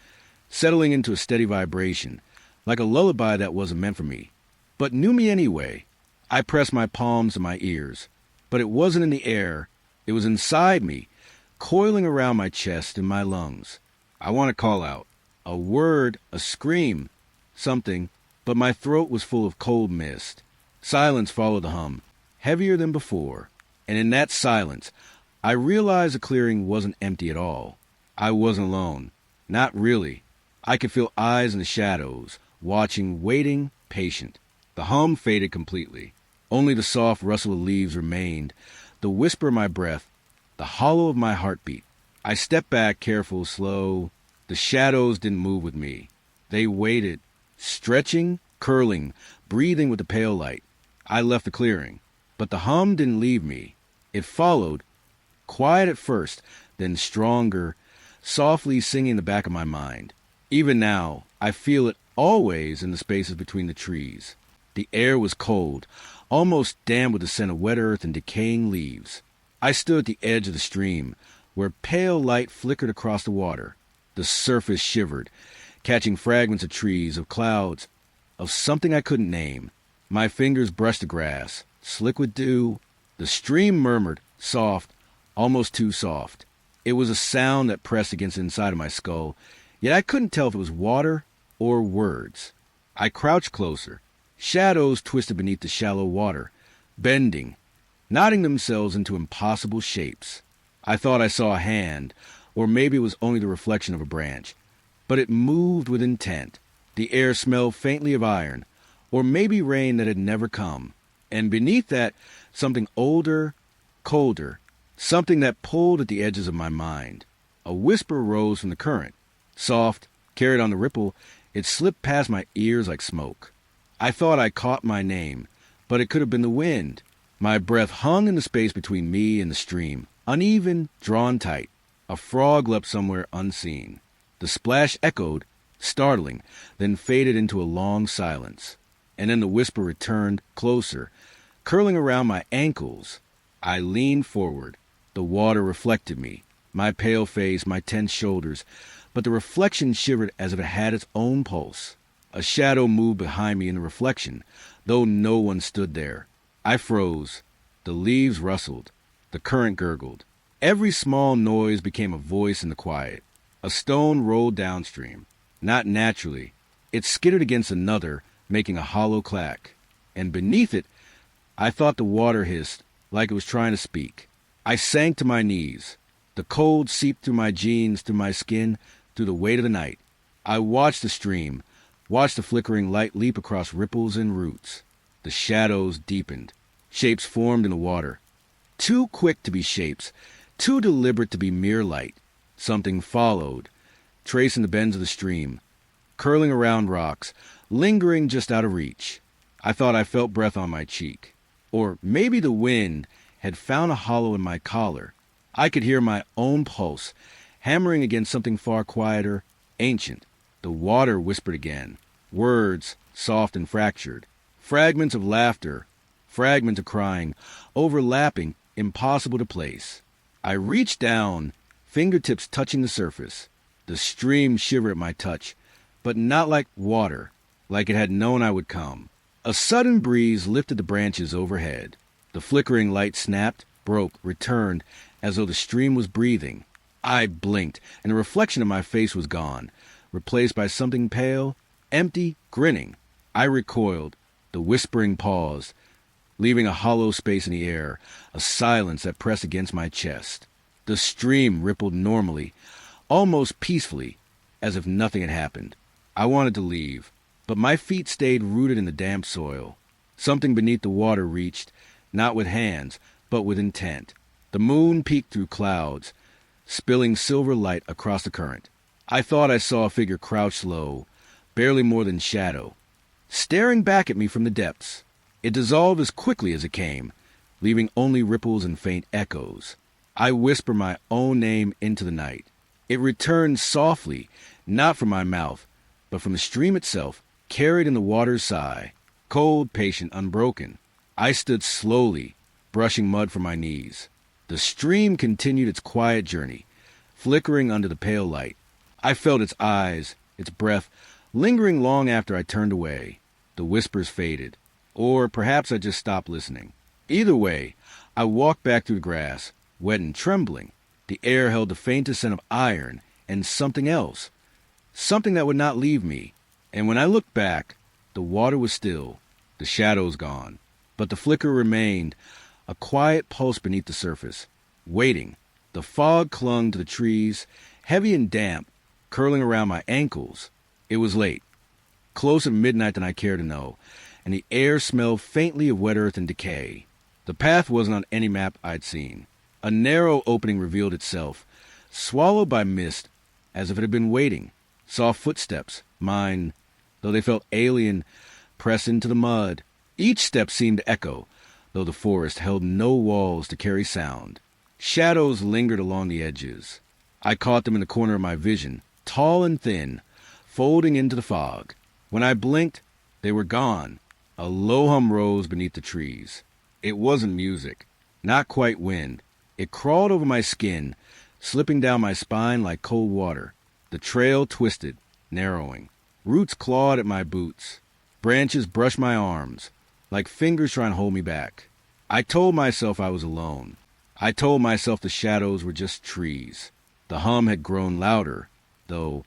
settling into a steady vibration, like a lullaby that wasn't meant for me, but knew me anyway. I pressed my palms to my ears, but it wasn't in the air. It was inside me, coiling around my chest and my lungs. I want to call out, a word, a scream, something, but my throat was full of cold mist. Silence followed the hum, heavier than before, and in that silence, I realized the clearing wasn't empty at all. I wasn't alone. Not really. I could feel eyes in the shadows, watching, waiting, patient. The hum faded completely. Only the soft rustle of leaves remained, the whisper of my breath, the hollow of my heartbeat. I stepped back, careful, slow. The shadows didn't move with me. They waited, stretching, curling, breathing with the pale light. I left the clearing, but the hum didn't leave me. It followed, quiet at first, then stronger, softly singing in the back of my mind. Even now, I feel it always in the spaces between the trees. The air was cold, almost damp with the scent of wet earth and decaying leaves. I stood at the edge of the stream, where pale light flickered across the water. The surface shivered, catching fragments of trees, of clouds, of something I couldn't name. My fingers brushed the grass, slick with dew. The stream murmured, soft, almost too soft. It was a sound that pressed against the inside of my skull, yet I couldn't tell if it was water or words. I crouched closer. Shadows twisted beneath the shallow water, bending, knotting themselves into impossible shapes. I thought I saw a hand, or maybe it was only the reflection of a branch, but it moved with intent. The air smelled faintly of iron, or maybe rain that had never come, and beneath that, something older, colder, something that pulled at the edges of my mind. A whisper rose from the current. Soft, carried on the ripple, it slipped past my ears like smoke. I thought I caught my name, but it could have been the wind. My breath hung in the space between me and the stream, uneven, drawn tight. A frog leapt somewhere unseen. The splash echoed, startling, then faded into a long silence. And then the whisper returned, closer, curling around my ankles. I leaned forward. The water reflected me, my pale face, my tense shoulders, but the reflection shivered as if it had its own pulse. A shadow moved behind me in the reflection, though no one stood there. I froze. The leaves rustled. The current gurgled. Every small noise became a voice in the quiet. A stone rolled downstream. Not naturally. It skidded against another, making a hollow clack. And beneath it, I thought the water hissed, like it was trying to speak. I sank to my knees. The cold seeped through my jeans, through my skin, through the weight of the night. I watched the stream, watched the flickering light leap across ripples and roots. The shadows deepened. Shapes formed in the water. Too quick to be shapes, too deliberate to be mere light. Something followed, tracing the bends of the stream, curling around rocks, lingering just out of reach. I thought I felt breath on my cheek. Or maybe the wind had found a hollow in my collar. I could hear my own pulse, hammering against something far quieter, ancient. The water whispered again. Words, soft and fractured. Fragments of laughter, fragments of crying, overlapping, impossible to place. I reached down, fingertips touching the surface. The stream shivered at my touch, but not like water, like it had known I would come. A sudden breeze lifted the branches overhead. The flickering light snapped, broke, returned, as though the stream was breathing. I blinked, and the reflection of my face was gone, replaced by something pale, empty, grinning. I recoiled. The whispering paused, leaving a hollow space in the air, a silence that pressed against my chest. The stream rippled normally, almost peacefully, as if nothing had happened. I wanted to leave, but my feet stayed rooted in the damp soil. Something beneath the water reached, not with hands, but with intent. The moon peeked through clouds, spilling silver light across the current. I thought I saw a figure crouched low, barely more than shadow, staring back at me from the depths. It dissolved as quickly as it came, leaving only ripples and faint echoes. I whispered my own name into the night. It returned softly, not from my mouth, but from the stream itself, carried in the water's sigh. Cold, patient, unbroken. I stood slowly, brushing mud from my knees. The stream continued its quiet journey, flickering under the pale light. I felt its eyes, its breath, lingering long after I turned away. The whispers faded. Or perhaps I just stopped listening. Either way, I walked back through the grass, wet and trembling. The air held the faintest scent of iron and something else, something that would not leave me. And when I looked back, the water was still, the shadows gone. But the flicker remained, a quiet pulse beneath the surface, waiting. The fog clung to the trees, heavy and damp, curling around my ankles. It was late, closer to midnight than I cared to know, and the air smelled faintly of wet earth and decay. The path wasn't on any map I'd seen. A narrow opening revealed itself, swallowed by mist, as if it had been waiting. Soft footsteps, mine, though they felt alien, pressed into the mud. Each step seemed to echo, though the forest held no walls to carry sound. Shadows lingered along the edges. I caught them in the corner of my vision, tall and thin, folding into the fog. When I blinked, they were gone. A low hum rose beneath the trees. It wasn't music, not quite wind. It crawled over my skin, slipping down my spine like cold water. The trail twisted, narrowing. Roots clawed at my boots. Branches brushed my arms, like fingers trying to hold me back. I told myself I was alone. I told myself the shadows were just trees. The hum had grown louder, though,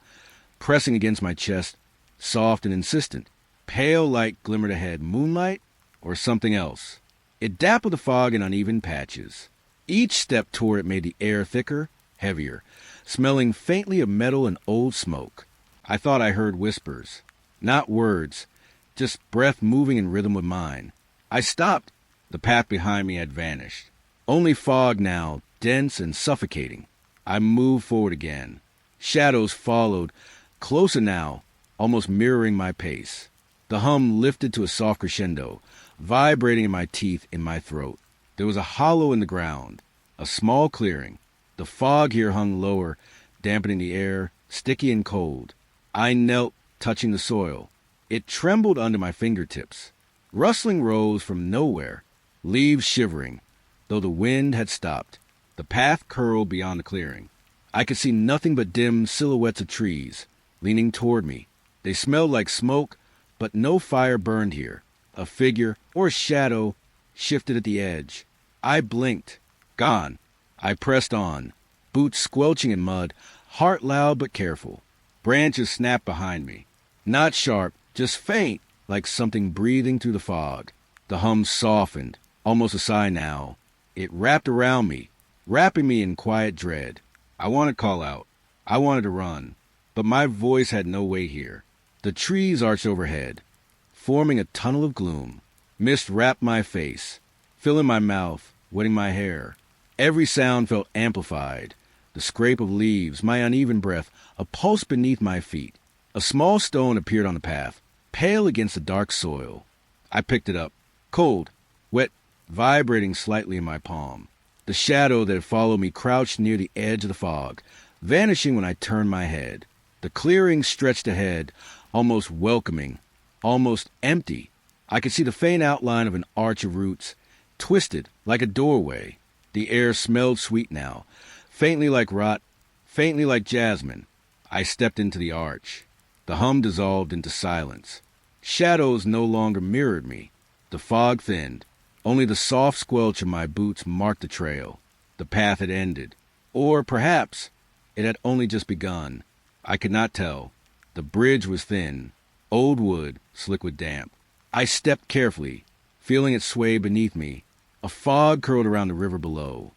pressing against my chest, soft and insistent. Pale light glimmered ahead. Moonlight or something else? It dappled the fog in uneven patches. Each step toward it made the air thicker, heavier, smelling faintly of metal and old smoke. I thought I heard whispers. Not words, just breath moving in rhythm with mine. I stopped. The path behind me had vanished. Only fog now, dense and suffocating. I moved forward again. Shadows followed, closer now, almost mirroring my pace. The hum lifted to a soft crescendo, vibrating in my teeth, in my throat. There was a hollow in the ground, a small clearing. The fog here hung lower, dampening the air, sticky and cold. I knelt, touching the soil. It trembled under my fingertips. Rustling rose from nowhere, leaves shivering, though the wind had stopped. The path curled beyond the clearing. I could see nothing but dim silhouettes of trees, leaning toward me. They smelled like smoke, but no fire burned here. A figure, or a shadow, shifted at the edge. I blinked. Gone. I pressed on, boots squelching in mud, heart loud but careful. Branches snapped behind me. Not sharp, just faint, like something breathing through the fog. The hum softened, almost a sigh now. It wrapped around me, wrapping me in quiet dread. I wanted to call out. I wanted to run. But my voice had no weight here. The trees arched overhead, forming a tunnel of gloom. Mist wrapped my face, filling my mouth, wetting my hair. Every sound felt amplified. The scrape of leaves, my uneven breath, a pulse beneath my feet. A small stone appeared on the path, pale against the dark soil. I picked it up, cold, wet, vibrating slightly in my palm. The shadow that had followed me crouched near the edge of the fog, vanishing when I turned my head. The clearing stretched ahead, almost welcoming, almost empty. I could see the faint outline of an arch of roots, twisted like a doorway. The air smelled sweet now, faintly like rot, faintly like jasmine. I stepped into the arch. The hum dissolved into silence. Shadows no longer mirrored me. The fog thinned. Only the soft squelch of my boots marked the trail. The path had ended. Or perhaps it had only just begun. I could not tell. The bridge was thin, old wood, slick with damp. I stepped carefully, feeling it sway beneath me. A fog curled around the river below.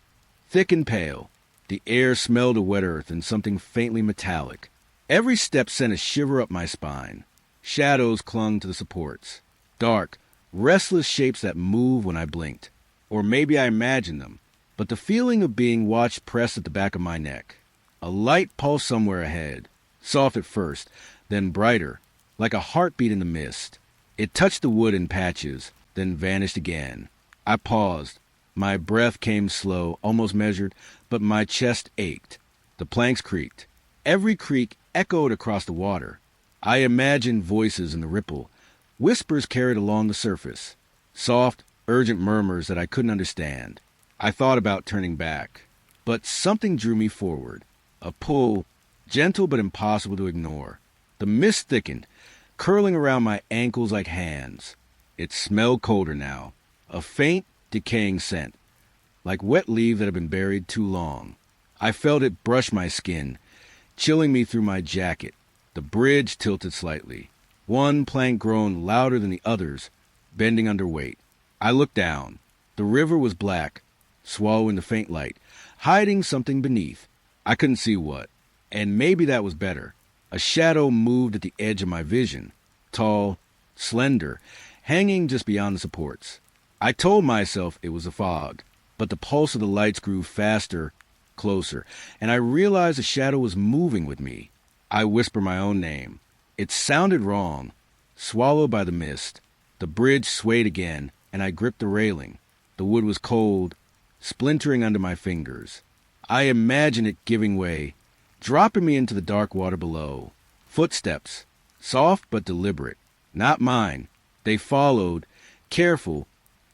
Thick and pale, the air smelled of wet earth and something faintly metallic. Every step sent a shiver up my spine. Shadows clung to the supports. Dark, restless shapes that moved when I blinked. Or maybe I imagined them. But the feeling of being watched pressed at the back of my neck. A light pulsed somewhere ahead, soft at first, then brighter, like a heartbeat in the mist. It touched the wood in patches, then vanished again. I paused. My breath came slow, almost measured, but my chest ached. The planks creaked. Every creak echoed across the water. I imagined voices in the ripple, whispers carried along the surface, soft, urgent murmurs that I couldn't understand. I thought about turning back, but something drew me forward, a pull, gentle but impossible to ignore. The mist thickened, curling around my ankles like hands. It smelled colder now, a faint, decaying scent, like wet leaves that had been buried too long. I felt it brush my skin, chilling me through my jacket. The bridge tilted slightly, one plank groaned louder than the others, bending under weight. I looked down. The river was black, swallowing the faint light, hiding something beneath. I couldn't see what, and maybe that was better. A shadow moved at the edge of my vision, tall, slender, hanging just beyond the supports. I told myself it was a fog, but the pulse of the lights grew faster, closer, and I realized the shadow was moving with me. I whispered my own name. It sounded wrong. Swallowed by the mist, the bridge swayed again, and I gripped the railing. The wood was cold, splintering under my fingers. I imagined it giving way, dropping me into the dark water below. Footsteps, soft but deliberate. Not mine. They followed, careful,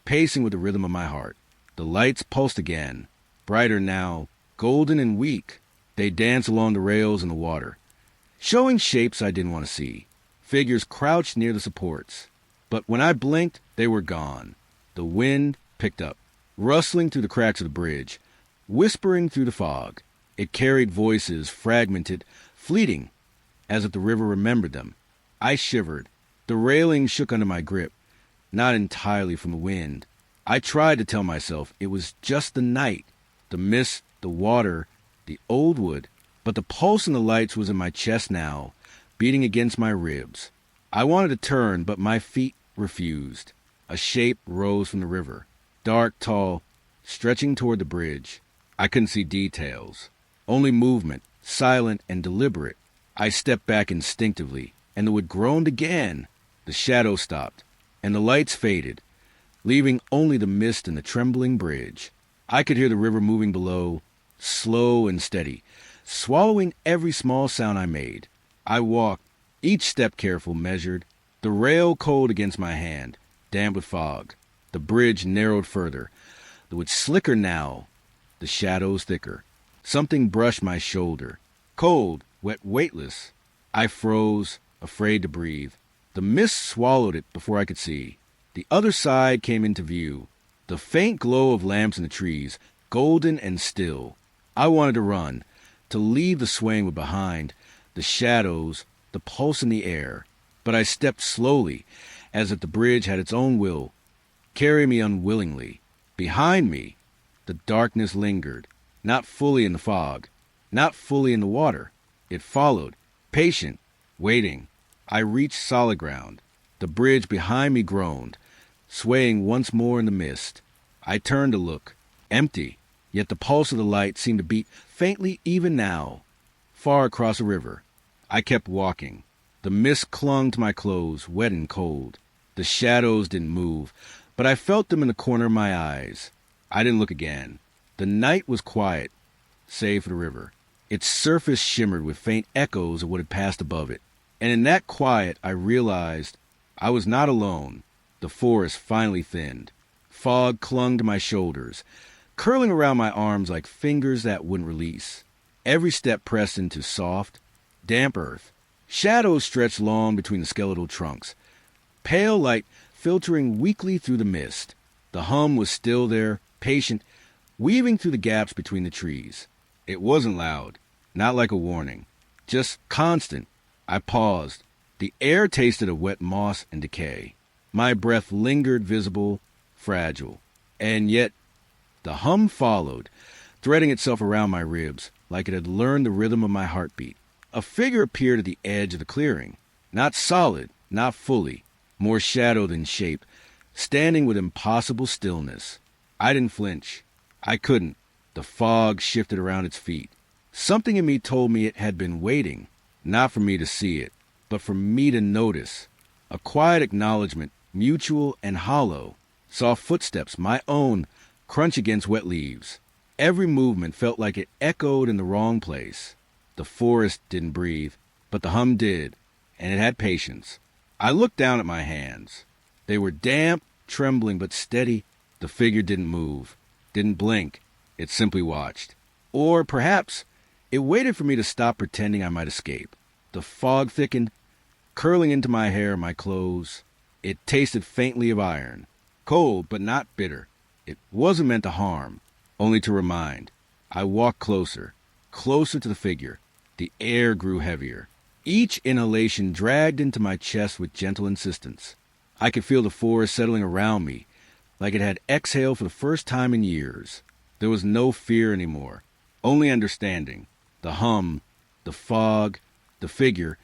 pacing with the rhythm of my heart. The lights pulsed again, brighter now, golden and weak. They danced along the rails in the water, showing shapes I didn't want to see. Figures crouched near the supports. But when I blinked, they were gone. The wind picked up, rustling through the cracks of the bridge, whispering through the fog. It carried voices, fragmented, fleeting, as if the river remembered them. I shivered. The railing shook under my grip, not entirely from the wind. I tried to tell myself it was just the night, the mist, the water, the old wood, but the pulse in the lights was in my chest now, beating against my ribs. I wanted to turn, but my feet refused. A shape rose from the river, dark, tall, stretching toward the bridge. I couldn't see details, only movement, silent and deliberate. I stepped back instinctively, and the wood groaned again. The shadow stopped, and the lights faded, leaving only the mist and the trembling bridge. I could hear the river moving below, slow and steady, swallowing every small sound I made. I walked, each step careful, measured, the rail cold against my hand, damp with fog. The bridge narrowed further. The wood slicker now, the shadows thicker. Something brushed my shoulder. Cold, wet, weightless. I froze, afraid to breathe. The mist swallowed it before I could see. The other side came into view. The faint glow of lamps in the trees, golden and still. I wanted to run, to leave the swaying wood behind, the shadows, the pulse in the air. But I stepped slowly, as if the bridge had its own will, carry me unwillingly. Behind me, the darkness lingered, not fully in the fog, not fully in the water. It followed, patient, waiting. I reached solid ground. The bridge behind me groaned, swaying once more in the mist. I turned to look. Empty, yet the pulse of the light seemed to beat faintly even now, far across the river. I kept walking. The mist clung to my clothes, wet and cold. The shadows didn't move, but I felt them in the corner of my eyes. I didn't look again. The night was quiet, save for the river. Its surface shimmered with faint echoes of what had passed above it. And in that quiet, I realized I was not alone. The forest finally thinned. Fog clung to my shoulders, curling around my arms like fingers that wouldn't release. Every step pressed into soft, damp earth. Shadows stretched long between the skeletal trunks, pale light filtering weakly through the mist. The hum was still there, patient, weaving through the gaps between the trees. It wasn't loud, not like a warning, just constant. I paused. The air tasted of wet moss and decay. My breath lingered, visible, fragile. And yet, the hum followed, threading itself around my ribs, like it had learned the rhythm of my heartbeat. A figure appeared at the edge of the clearing, not solid, not fully, more shadow than shape, standing with impossible stillness. I didn't flinch. I couldn't. The fog shifted around its feet. Something in me told me it had been waiting, not for me to see it, but for me to notice. A quiet acknowledgement, mutual and hollow. Soft footsteps, my own, crunch against wet leaves. Every movement felt like it echoed in the wrong place. The forest didn't breathe, but the hum did, and it had patience. I looked down at my hands. They were damp, trembling, but steady. The figure didn't move, didn't blink. It simply watched. Or perhaps it waited for me to stop pretending I might escape. The fog thickened, curling into my hair and my clothes. It tasted faintly of iron, cold but not bitter. It wasn't meant to harm, only to remind. I walked closer, closer to the figure. The air grew heavier. Each inhalation dragged into my chest with gentle insistence. I could feel the forest settling around me, like it had exhaled for the first time in years. There was no fear anymore, only understanding. The hum, the fog, the figure,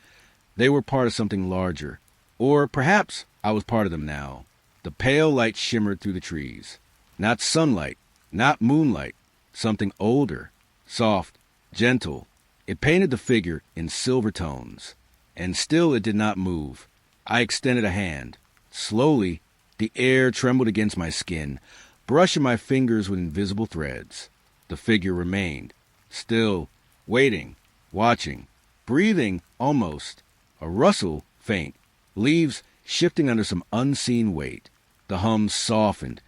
they were part of something larger, Or perhaps I was part of them now. The pale light shimmered through the trees. Not sunlight, not moonlight, something older, soft, gentle. It painted the figure in silver tones. And still it did not move. I extended a hand. Slowly, the air trembled against my skin, brushing my fingers with invisible threads. The figure remained, still, waiting, watching, breathing almost. A rustle, faint, leaves shifting under some unseen weight. The hum softened,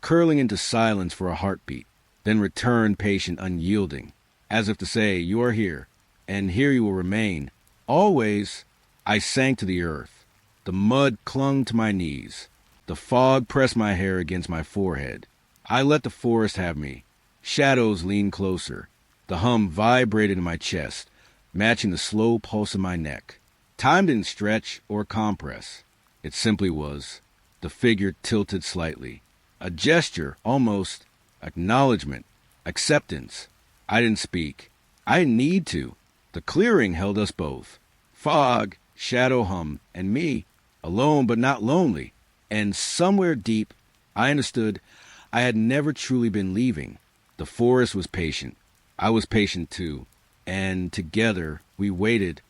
curling into silence for a heartbeat, then returned patient, unyielding, as if to say, "You are here, and here you will remain. Always." I sank to the earth. The mud clung to my knees. The fog pressed my hair against my forehead. I let the forest have me. Shadows leaned closer. The hum vibrated in my chest, matching the slow pulse in my neck. Time didn't stretch or compress. It simply was. The figure tilted slightly. A gesture, almost acknowledgement, acceptance. I didn't speak. I didn't need to. The clearing held us both. Fog, shadow hum, and me, alone but not lonely. And somewhere deep, I understood I had never truly been leaving. The forest was patient. I was patient too. And together we waited